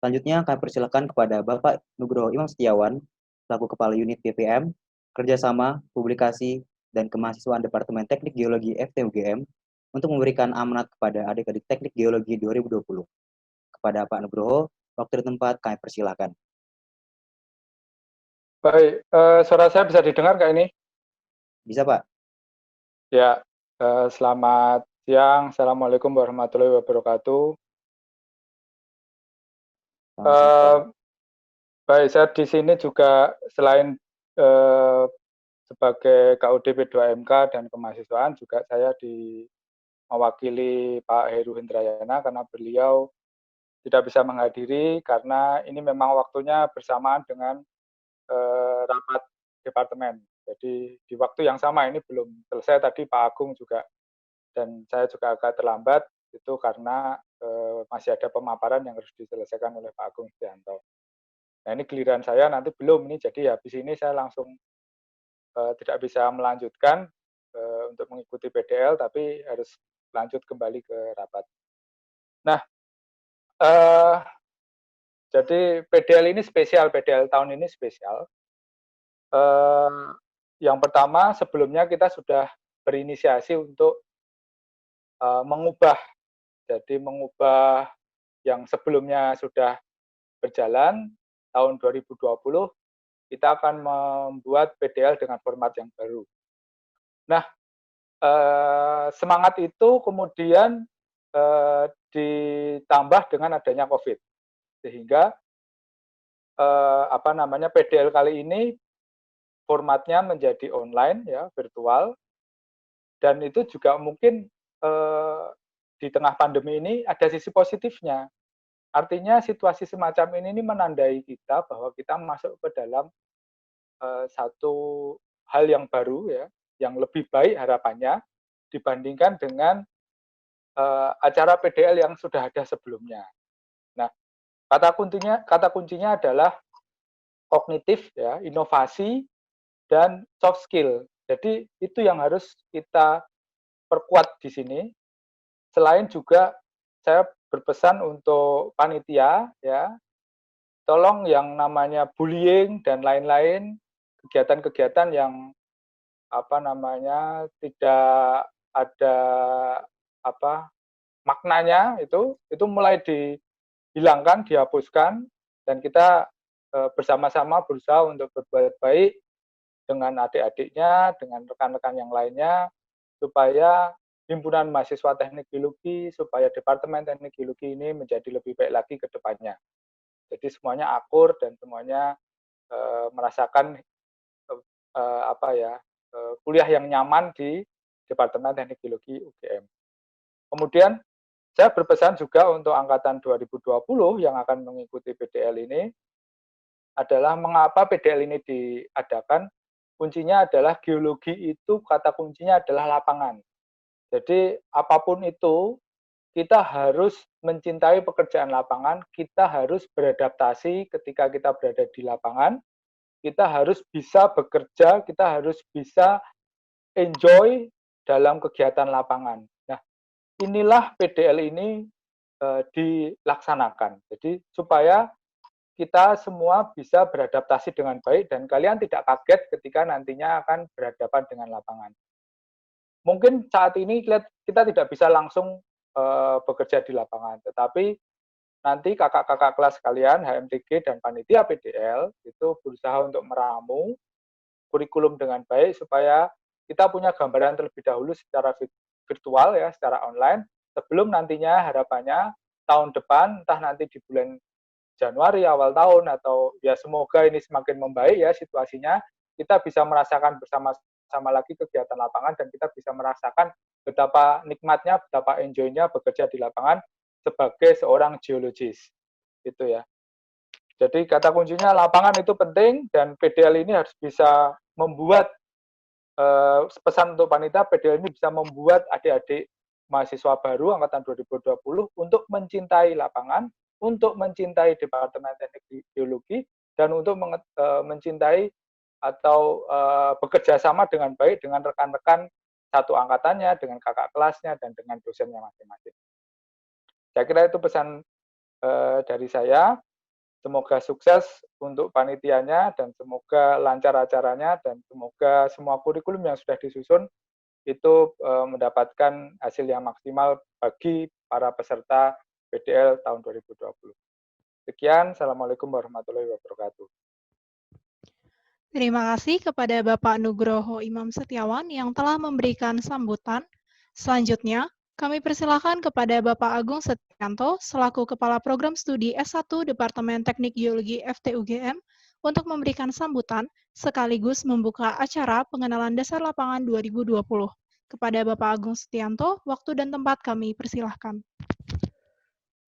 Selanjutnya kami persilakan kepada Bapak Nugroho Imam Setiawan selaku Kepala Unit BPM, Kerjasama, Publikasi, dan Kemahasiswaan Departemen Teknik Geologi FTUGM untuk memberikan amanat kepada adik-adik Teknik Geologi 2020. Kepada Pak Nugroho, waktu dan tempat kami persilakan. Baik, suara saya bisa didengar nggak ini? Bisa, Pak? Ya, selamat siang. Assalamualaikum warahmatullahi wabarakatuh. Baik, saya di sini juga selain sebagai KUD P2MK dan kemahasiswaan, juga saya mewakili Pak Heru Hendrayana karena beliau tidak bisa menghadiri karena ini memang waktunya bersamaan dengan rapat departemen. Jadi di waktu yang sama ini belum selesai. Tadi Pak Agung juga dan saya juga agak terlambat itu karena masih ada pemaparan yang harus diselesaikan oleh Pak Agung Setianto. Nah ini giliran saya nanti belum nih, jadi habis ini saya langsung tidak bisa melanjutkan untuk mengikuti PDL, tapi harus lanjut kembali ke rapat. Nah, jadi PDL ini spesial, PDL tahun ini spesial. Yang pertama, sebelumnya kita sudah berinisiasi untuk mengubah yang sebelumnya sudah berjalan tahun 2020, kita akan membuat PDL dengan format yang baru. Nah, semangat itu kemudian ditambah dengan adanya COVID, sehingga PDL kali ini formatnya menjadi online, ya, virtual, dan itu juga mungkin di tengah pandemi ini ada sisi positifnya. Artinya situasi semacam ini menandai kita bahwa kita masuk ke dalam satu hal yang baru, ya, yang lebih baik harapannya dibandingkan dengan acara PDL yang sudah ada sebelumnya. Nah, kata kuncinya adalah kognitif, ya, inovasi dan soft skill. Jadi itu yang harus kita perkuat di sini. Selain juga saya berpesan untuk panitia, ya, tolong yang namanya bullying dan lain-lain, kegiatan-kegiatan yang tidak ada maknanya itu mulai dihilangkan, dihapuskan, dan kita bersama-sama berusaha untuk berbuat baik dengan adik-adiknya, dengan rekan-rekan yang lainnya, supaya Himpunan Mahasiswa Teknik Geologi, supaya Departemen Teknik Geologi ini menjadi lebih baik lagi ke depannya. Jadi semuanya akur dan semuanya merasakan kuliah yang nyaman di Departemen Teknik Geologi UGM. Kemudian saya berpesan juga untuk angkatan 2020 yang akan mengikuti PDL ini adalah mengapa PDL ini diadakan. Kuncinya adalah geologi itu, kata kuncinya adalah lapangan. Jadi apapun itu, kita harus mencintai pekerjaan lapangan, kita harus beradaptasi ketika kita berada di lapangan, kita harus bisa bekerja, kita harus bisa enjoy dalam kegiatan lapangan. Nah, inilah PDL ini dilaksanakan. Jadi supaya kita semua bisa beradaptasi dengan baik dan kalian tidak kaget ketika nantinya akan berhadapan dengan lapangan. Mungkin saat ini kita tidak bisa langsung bekerja di lapangan, tetapi nanti kakak-kakak kelas kalian, HMTG dan panitia PDL itu berusaha untuk meramu kurikulum dengan baik supaya kita punya gambaran terlebih dahulu secara virtual, ya, secara online, sebelum nantinya harapannya tahun depan, entah nanti di bulan Januari awal tahun atau ya semoga ini semakin membaik, ya, situasinya, kita bisa merasakan bersama-sama lagi kegiatan lapangan dan kita bisa merasakan betapa nikmatnya, betapa enjoy-nya bekerja di lapangan sebagai seorang geologis, gitu ya. Jadi kata kuncinya lapangan itu penting dan PDL ini harus bisa membuat pesan untuk panitia, PDL ini bisa membuat adik-adik mahasiswa baru angkatan 2020 untuk mencintai lapangan, untuk mencintai Departemen Teknik Geologi, dan untuk mencintai atau bekerja sama dengan baik dengan rekan-rekan satu angkatannya, dengan kakak kelasnya, dan dengan dosennya masing-masing. Saya kira itu pesan dari saya. Semoga sukses untuk panitianya, dan semoga lancar acaranya, dan semoga semua kurikulum yang sudah disusun itu mendapatkan hasil yang maksimal bagi para peserta PDL tahun 2020. Sekian, Assalamualaikum warahmatullahi wabarakatuh. Terima kasih kepada Bapak Nugroho Imam Setiawan yang telah memberikan sambutan. Selanjutnya, kami persilakan kepada Bapak Agung Setianto selaku Kepala Program Studi S1 Departemen Teknik Geologi FTUGM untuk memberikan sambutan sekaligus membuka acara pengenalan dasar lapangan 2020. Kepada Bapak Agung Setianto, waktu dan tempat kami persilahkan.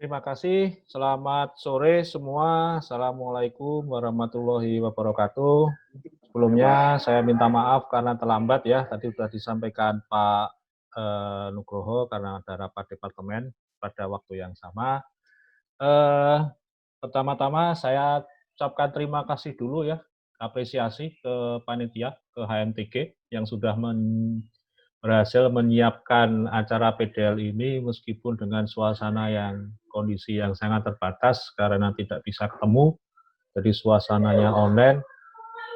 Terima kasih. Selamat sore semua. Assalamualaikum warahmatullahi wabarakatuh. Sebelumnya saya minta maaf karena terlambat ya. Tadi sudah disampaikan Pak Nugroho karena ada rapat departemen pada waktu yang sama. Pertama-tama saya ucapkan terima kasih dulu ya, apresiasi ke panitia, ke HMTG yang sudah berhasil menyiapkan acara PDL ini meskipun dengan suasana yang kondisi yang sangat terbatas karena tidak bisa ketemu, jadi suasananya online.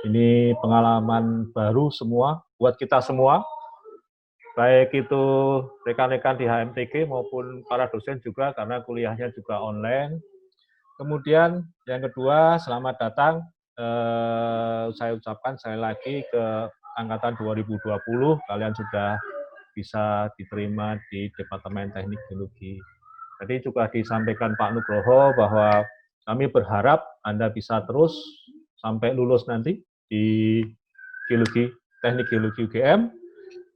Ini pengalaman baru semua buat kita semua, baik itu rekan-rekan di HMTG maupun para dosen juga karena kuliahnya juga online. Kemudian yang kedua, selamat datang. Saya ucapkan sekali lagi ke angkatan 2020, kalian sudah bisa diterima di Departemen Teknik Geologi. Tadi juga disampaikan Pak Nugroho bahwa kami berharap Anda bisa terus sampai lulus nanti di Geologi, Teknik Geologi UGM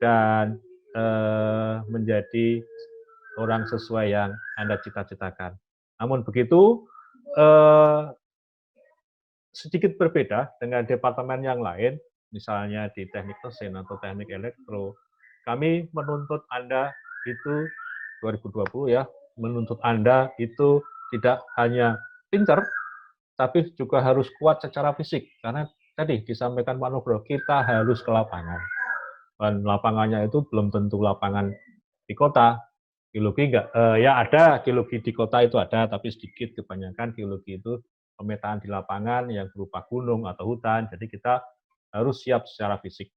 dan menjadi orang sesuai yang Anda cita-citakan. Namun begitu, sedikit berbeda dengan departemen yang lain, misalnya di teknik mesin atau teknik elektro, kami menuntut Anda itu 2020 ya, menuntut Anda itu tidak hanya pinter, tapi juga harus kuat secara fisik. Karena tadi disampaikan Pak Nugroho, kita harus ke lapangan. Dan lapangannya itu belum tentu lapangan di kota. Geologi enggak, ya ada geologi di kota itu ada, tapi sedikit, kebanyakan geologi itu pemetaan di lapangan yang berupa gunung atau hutan, jadi kita harus siap secara fisik.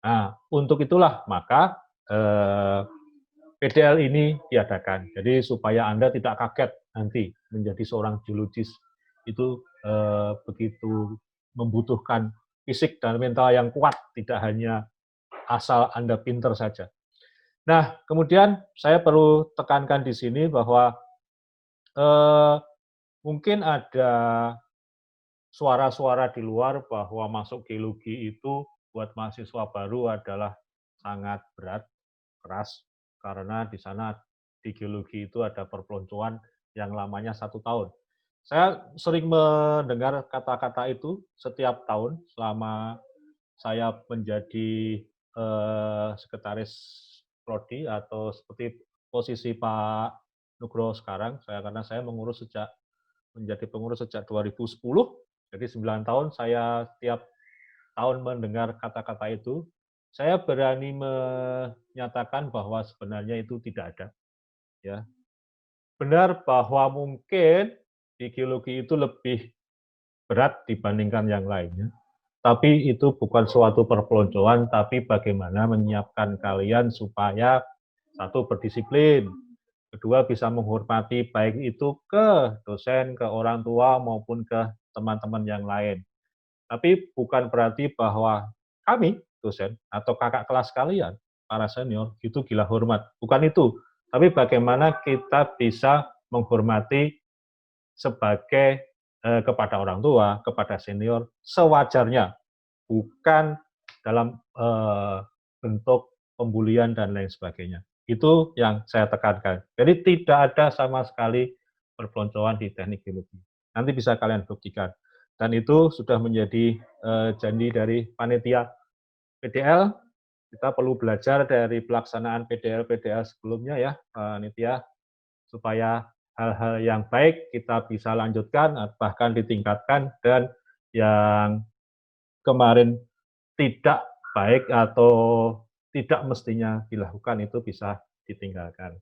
Nah, untuk itulah maka PDL ini diadakan. Jadi supaya Anda tidak kaget nanti menjadi seorang geologis itu begitu membutuhkan fisik dan mental yang kuat, tidak hanya asal Anda pinter saja. Nah, kemudian saya perlu tekankan di sini bahwa mungkin ada suara-suara di luar bahwa masuk geologi itu buat mahasiswa baru adalah sangat berat, keras, karena di sana di geologi itu ada perpeloncoan yang lamanya 1 tahun. Saya sering mendengar kata-kata itu setiap tahun selama saya menjadi sekretaris prodi atau seperti posisi Pak Nugroho sekarang, karena saya menjadi pengurus sejak 2010, jadi 9 tahun saya tiap tahun mendengar kata-kata itu. Saya berani menyatakan bahwa sebenarnya itu tidak ada. Ya. Benar bahwa mungkin di geologi itu lebih berat dibandingkan yang lainnya, tapi itu bukan suatu perpeloncoan, tapi bagaimana menyiapkan kalian supaya satu berdisiplin, kedua bisa menghormati baik itu ke dosen, ke orang tua maupun ke teman-teman yang lain. Tapi bukan berarti bahwa kami dosen atau kakak kelas kalian, para senior, itu gila hormat. Bukan itu. Tapi bagaimana kita bisa menghormati sebagai kepada orang tua, kepada senior, sewajarnya. Bukan dalam bentuk pembulian dan lain sebagainya. Itu yang saya tekankan. Jadi tidak ada sama sekali perpeloncoan di teknik geologi. Nanti bisa kalian buktikan. Dan itu sudah menjadi janji dari panitia PDL. Kita perlu belajar dari pelaksanaan PDL sebelumnya ya, panitia, supaya hal-hal yang baik kita bisa lanjutkan, bahkan ditingkatkan, dan yang kemarin tidak baik atau tidak mestinya dilakukan itu bisa ditinggalkan.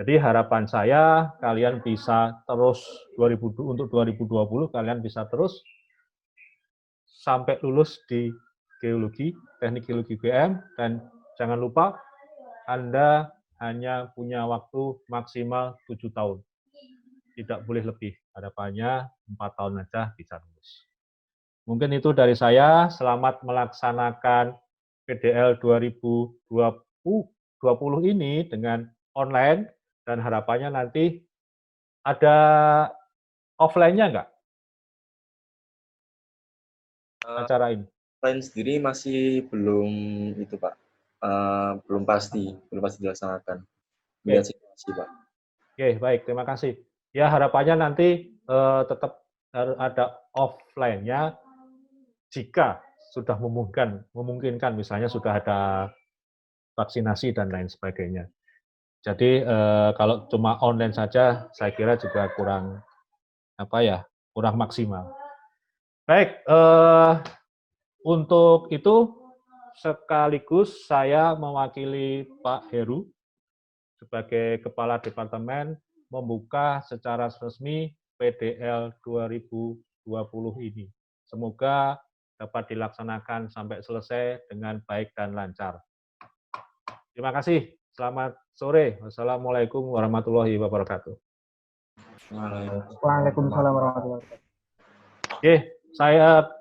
Jadi harapan saya kalian bisa terus untuk 2020 kalian bisa terus sampai lulus di geologi, teknik geologi UGM, dan jangan lupa Anda hanya punya waktu maksimal 7 tahun. Tidak boleh lebih. Harapannya 4 tahun aja bisa lulus. Mungkin itu dari saya. Selamat melaksanakan PDL 2020 ini dengan online, dan harapannya nanti ada offline-nya nggak acara ini? Offline sendiri masih belum itu Pak, belum pasti dilaksanakan. Melihat situasi Pak. Oke, baik, terima kasih. Ya, harapannya nanti tetap harus ada offline-nya jika sudah memungkinkan, misalnya sudah ada vaksinasi dan lain sebagainya. Jadi kalau cuma online saja, saya kira juga kurang maksimal. Baik, untuk itu sekaligus saya mewakili Pak Heru sebagai Kepala Departemen membuka secara resmi PDL 2020 ini. Semoga dapat dilaksanakan sampai selesai dengan baik dan lancar. Terima kasih. Selamat sore. Wassalamualaikum warahmatullahi wabarakatuh. Waalaikumsalam warahmatullahi wabarakatuh. Oke,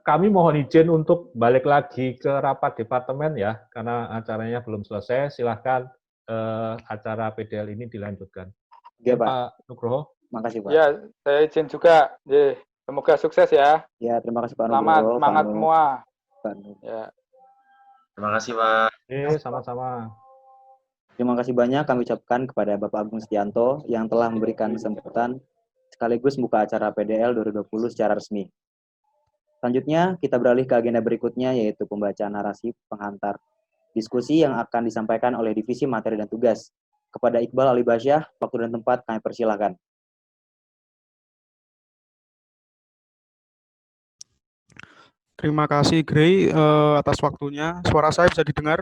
kami mohon izin untuk balik lagi ke rapat departemen ya, karena acaranya belum selesai. Silahkan acara PDL ini dilanjutkan. Ya, Pak. Pak Nugroho. Makasih, Pak. Ya, saya izin juga. Semoga sukses ya. Ya, terima kasih Pak Selamat, Nugroho. semangat semua. Ya. Terima kasih Pak. Sama-sama. Terima kasih banyak kami ucapkan kepada Bapak Agung Setianto yang telah memberikan kesempatan sekaligus membuka acara PDL 2020 secara resmi. Selanjutnya, kita beralih ke agenda berikutnya, yaitu pembacaan narasi penghantar diskusi yang akan disampaikan oleh Divisi Materi dan Tugas. Kepada Iqbal Ali Basyah, waktu dan tempat kami persilahkan. Terima kasih, Gray, atas waktunya. Suara saya bisa didengar?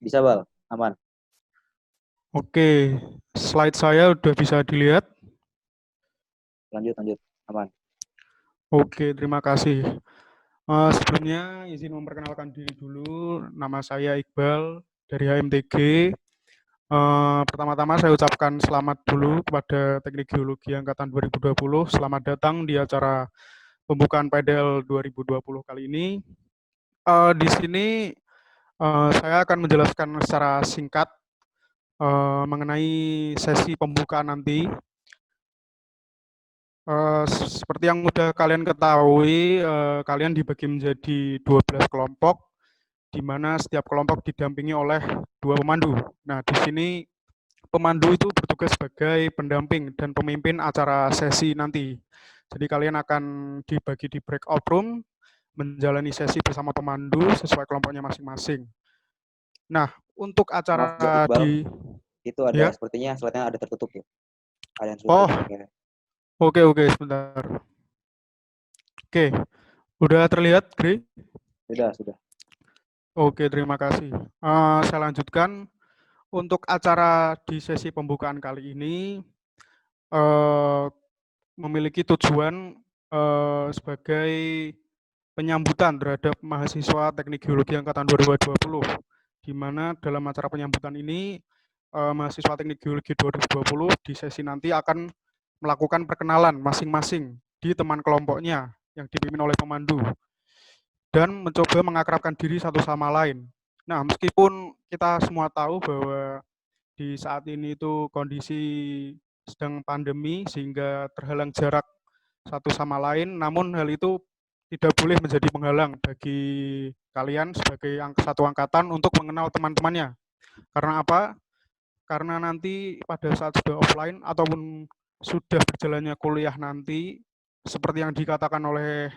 Bisa, Bal. Aman. Oke, slide saya udah bisa dilihat? Lanjut. Aman. Oke, terima kasih. Sebelumnya izin memperkenalkan diri dulu. Nama saya Iqbal dari HMTG. Pertama-tama saya ucapkan selamat dulu kepada Teknik Geologi Angkatan 2020. Selamat datang di acara pembukaan PDL 2020 kali ini. Di sini saya akan menjelaskan secara singkat mengenai sesi pembukaan nanti. Seperti yang sudah kalian ketahui, kalian dibagi menjadi 12 kelompok, di mana setiap kelompok didampingi oleh 2 pemandu. Nah, di sini pemandu itu bertugas sebagai pendamping dan pemimpin acara sesi nanti. Jadi kalian akan dibagi di breakout room, menjalani sesi bersama pemandu sesuai kelompoknya masing-masing. Nah, untuk acara itu ada sepertinya slide-nya ada tertutup ya. Ada yang tertutup. Oke, sebentar. Oke, udah terlihat, Gray? Sudah. Oke, terima kasih. Saya lanjutkan. Untuk acara di sesi pembukaan kali ini memiliki tujuan sebagai penyambutan terhadap mahasiswa Teknik Geologi Angkatan 2020, di mana dalam acara penyambutan ini mahasiswa Teknik Geologi 2020 di sesi nanti akan melakukan perkenalan masing-masing di teman kelompoknya yang dipimpin oleh pemandu dan mencoba mengakrabkan diri satu sama lain. Nah, meskipun kita semua tahu bahwa di saat ini itu kondisi sedang pandemi sehingga terhalang jarak satu sama lain, namun hal itu tidak boleh menjadi penghalang bagi kalian sebagai satu angkatan untuk mengenal teman-temannya. Karena apa? Karena nanti pada saat sudah offline ataupun sudah berjalannya kuliah nanti, seperti yang dikatakan oleh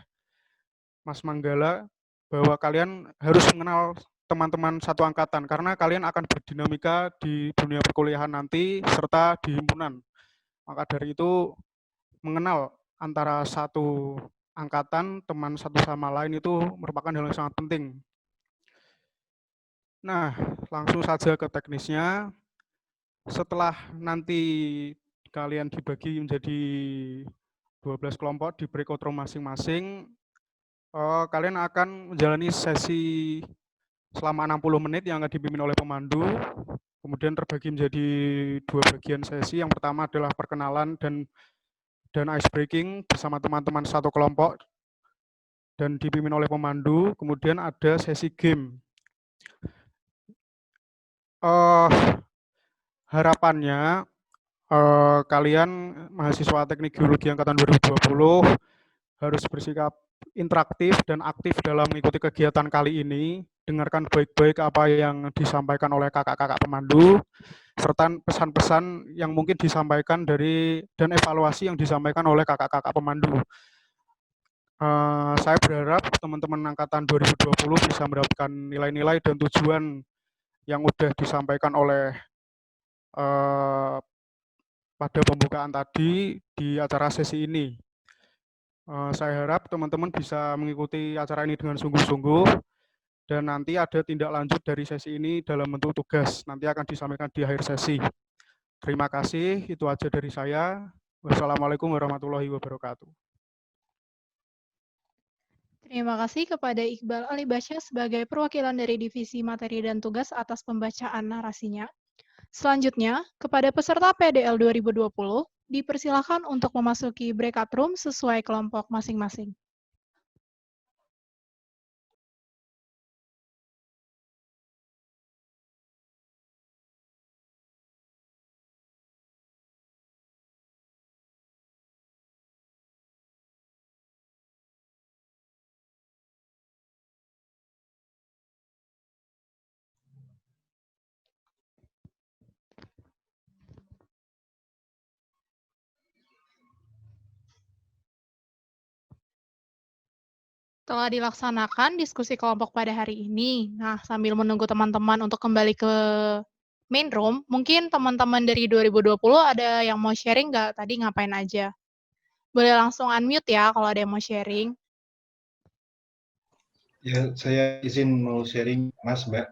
Mas Manggala, bahwa kalian harus mengenal teman-teman satu angkatan, karena kalian akan berdinamika di dunia perkuliahan nanti, serta di himpunan. Maka dari itu, mengenal antara satu angkatan, teman satu sama lain itu merupakan hal yang sangat penting. Nah, langsung saja ke teknisnya. setelah nanti kalian dibagi menjadi 12 kelompok di breakout room masing-masing, kalian akan menjalani sesi selama 60 menit yang akan dipimpin oleh pemandu. Kemudian terbagi menjadi 2 bagian sesi. Yang pertama adalah perkenalan dan ice breaking bersama teman-teman satu kelompok dan dipimpin oleh pemandu. Kemudian ada sesi game. Harapannya kalian mahasiswa Teknik Geologi angkatan 2020 harus bersikap interaktif dan aktif dalam mengikuti kegiatan kali ini. Dengarkan baik-baik apa yang disampaikan oleh kakak-kakak pemandu, serta pesan-pesan yang mungkin disampaikan dan evaluasi yang disampaikan oleh kakak-kakak pemandu. Saya berharap teman-teman angkatan 2020 bisa mendapatkan nilai-nilai dan tujuan yang sudah disampaikan oleh pada pembukaan tadi di acara sesi ini. Saya harap teman-teman bisa mengikuti acara ini dengan sungguh-sungguh dan nanti ada tindak lanjut dari sesi ini dalam bentuk tugas. Nanti akan disampaikan di akhir sesi. Terima kasih, itu aja dari saya. Wassalamualaikum warahmatullahi wabarakatuh. Terima kasih kepada Iqbal Alibasya sebagai perwakilan dari Divisi Materi dan Tugas atas pembacaan narasinya. Selanjutnya, kepada peserta PDL 2020, dipersilakan untuk memasuki breakout room sesuai kelompok masing-masing. Telah dilaksanakan diskusi kelompok pada hari ini. Nah, sambil menunggu teman-teman untuk kembali ke main room, mungkin teman-teman dari 2020 ada yang mau sharing nggak tadi ngapain aja? Boleh langsung unmute ya kalau ada yang mau sharing. Ya, saya izin mau sharing, Mas, Mbak.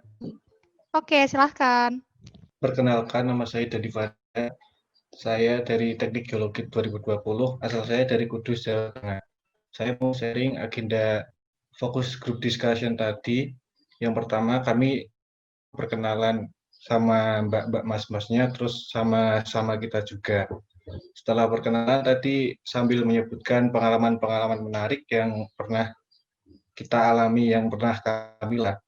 Oke, silahkan. Perkenalkan, nama saya Dadi Fadha. Saya dari Teknik Geologi 2020, asal saya dari Kudus, Jawa Tengah. Saya mau sharing agenda fokus group discussion tadi. Yang pertama, kami perkenalan sama mbak-mbak mas-masnya, terus sama kita juga. Setelah perkenalan tadi sambil menyebutkan pengalaman-pengalaman menarik yang pernah kita alami, yang pernah kami lah.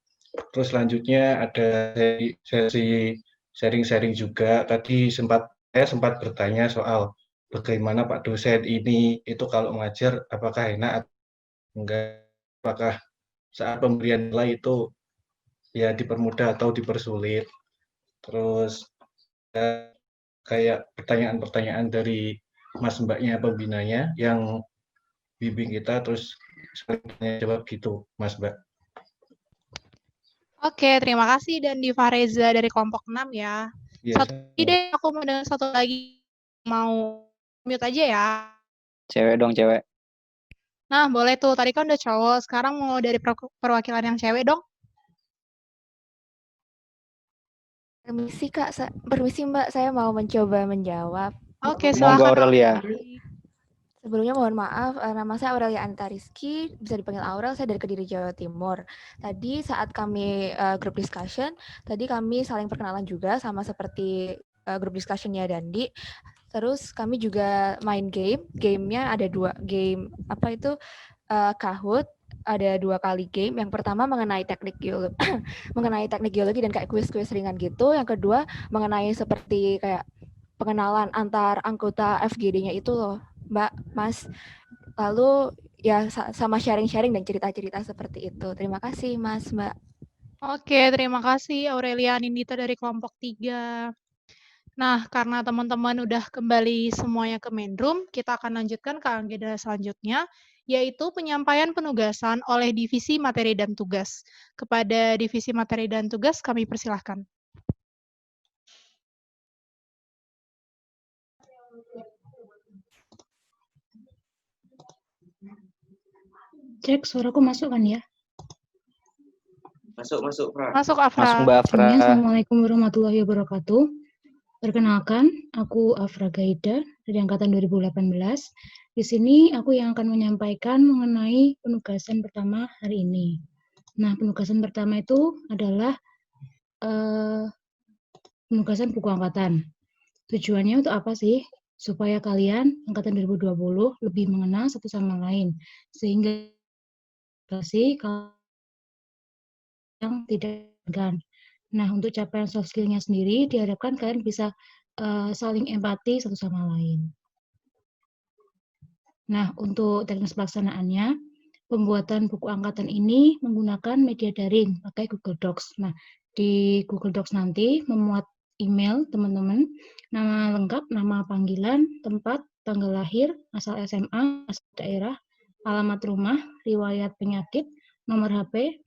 Terus selanjutnya ada sesi sharing-sharing juga. Tadi saya sempat bertanya soal bagaimana Pak dosen ini itu kalau mengajar apakah enak atau enggak, apakah saat pemberian nilai itu ya dipermudah atau dipersulit. Terus kayak pertanyaan-pertanyaan dari mas mbaknya pembinanya yang bimbing kita, terus tanya jawab gitu, Mas Mbak. Oke, terima kasih dan Diva Reza dari kelompok 6 ya. Yes. Satu ide aku mau dengar satu lagi, mau mute aja ya. Cewek dong, cewek. Nah, boleh tuh. Tadi kan udah cowok, sekarang mau dari perwakilan yang cewek dong. Permisi Kak, permisi Mbak, saya mau mencoba menjawab. Oke, Monggo silakan. Aurelia. Sebelumnya mohon maaf, nama saya Aurelia Anita Rizky, bisa dipanggil Aurel, saya dari Kediri, Jawa Timur. Tadi saat kami group discussion, tadi kami saling perkenalan juga sama seperti group discussion-nya Dandi. Terus kami juga main gamenya ada 2 game, apa itu, Kahoot, ada 2 kali game. Yang pertama mengenai teknik geologi dan kayak kuis-kuis ringan gitu. Yang kedua mengenai seperti kayak pengenalan antar anggota FGD-nya itu loh, Mbak, Mas. Lalu ya sama sharing-sharing dan cerita-cerita seperti itu. Terima kasih Mas, Mbak. Oke, terima kasih Aurelia Nindita dari kelompok 3. Nah, karena teman-teman udah kembali semuanya ke main room, kita akan lanjutkan ke agenda selanjutnya, yaitu penyampaian penugasan oleh Divisi Materi dan Tugas. Kepada Divisi Materi dan Tugas, kami persilahkan. Cek, suaraku masuk kan ya? Masuk, Fra. Masuk, Afra. Masuk, Mbak Afra. Assalamualaikum warahmatullahi wabarakatuh. Perkenalkan, aku Afra Gaida dari angkatan 2018. Di sini aku yang akan menyampaikan mengenai penugasan pertama hari ini. Nah, penugasan pertama itu adalah penugasan buku angkatan. Tujuannya untuk apa sih? Supaya kalian angkatan 2020 lebih mengenal satu sama lain, sehingga yang tidak kan. Nah, untuk capaian soft skill-nya sendiri, diharapkan kalian bisa saling empati satu sama lain. Nah, untuk teknis pelaksanaannya, pembuatan buku angkatan ini menggunakan media daring, pakai Google Docs. Nah, di Google Docs nanti memuat email teman-teman, nama lengkap, nama panggilan, tempat, tanggal lahir, asal SMA, asal daerah, alamat rumah, riwayat penyakit, nomor HP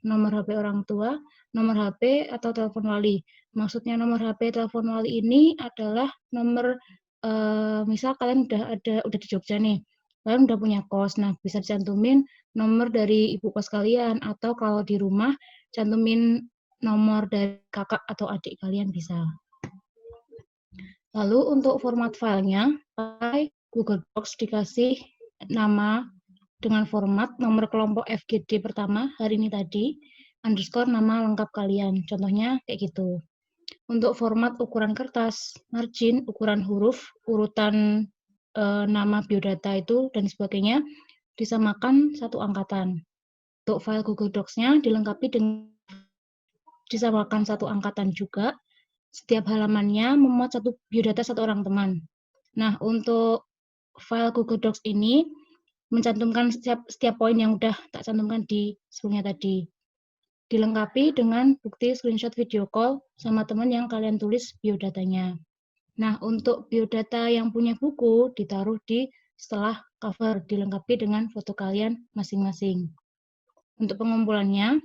orang tua, nomor HP atau telepon wali. Maksudnya nomor HP telepon wali ini adalah nomor misal kalian udah di Jogja nih, kalian udah punya kos, nah bisa dicantumin nomor dari ibu kos kalian, atau kalau di rumah cantumin nomor dari kakak atau adik kalian bisa. Lalu untuk format filenya, pakai Google Docs, dikasih nama dengan format nomor kelompok FGD pertama hari ini tadi, underscore nama lengkap kalian. Contohnya kayak gitu. Untuk format ukuran kertas, margin, ukuran huruf, urutan nama biodata itu, dan sebagainya, disamakan satu angkatan. Untuk file Google Docs-nya dilengkapi dengan disamakan satu angkatan juga. Setiap halamannya memuat satu biodata satu orang teman. Nah, untuk file Google Docs ini mencantumkan setiap poin yang udah tak cantumkan di sebelumnya tadi. Dilengkapi dengan bukti screenshot video call sama teman yang kalian tulis biodatanya. Nah, untuk biodata yang punya buku ditaruh di setelah cover, dilengkapi dengan foto kalian masing-masing. Untuk pengumpulannya,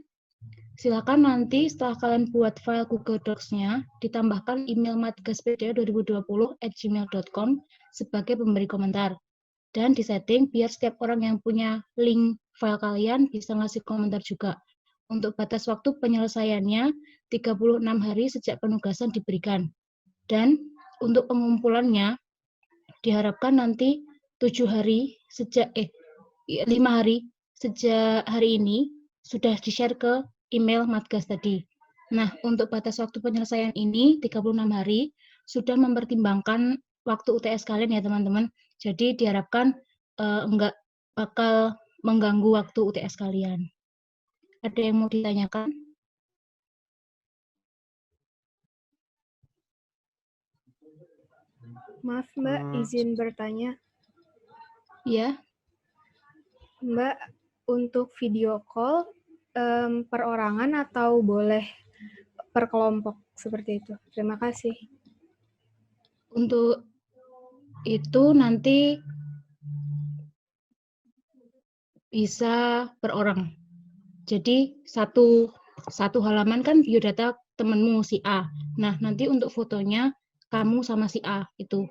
silakan nanti setelah kalian buat file Google Docs-nya, ditambahkan email madgaspd2020@gmail.com sebagai pemberi komentar. Dan disetting biar setiap orang yang punya link file kalian bisa ngasih komentar juga. Untuk batas waktu penyelesaiannya 36 hari sejak penugasan diberikan. Dan untuk pengumpulannya diharapkan nanti 5 hari sejak hari ini sudah di-share ke email Madgas tadi. Nah, untuk batas waktu penyelesaian ini 36 hari sudah mempertimbangkan waktu UTS kalian ya teman-teman. Jadi diharapkan enggak bakal mengganggu waktu UTS kalian. Ada yang mau ditanyakan? Maaf Mbak, izin bertanya. Ya. Mbak, untuk video call perorangan atau boleh per kelompok seperti itu? Terima kasih. Untuk itu nanti bisa per orang. Jadi satu halaman kan biodata temenmu si A. Nah, nanti untuk fotonya kamu sama si A itu.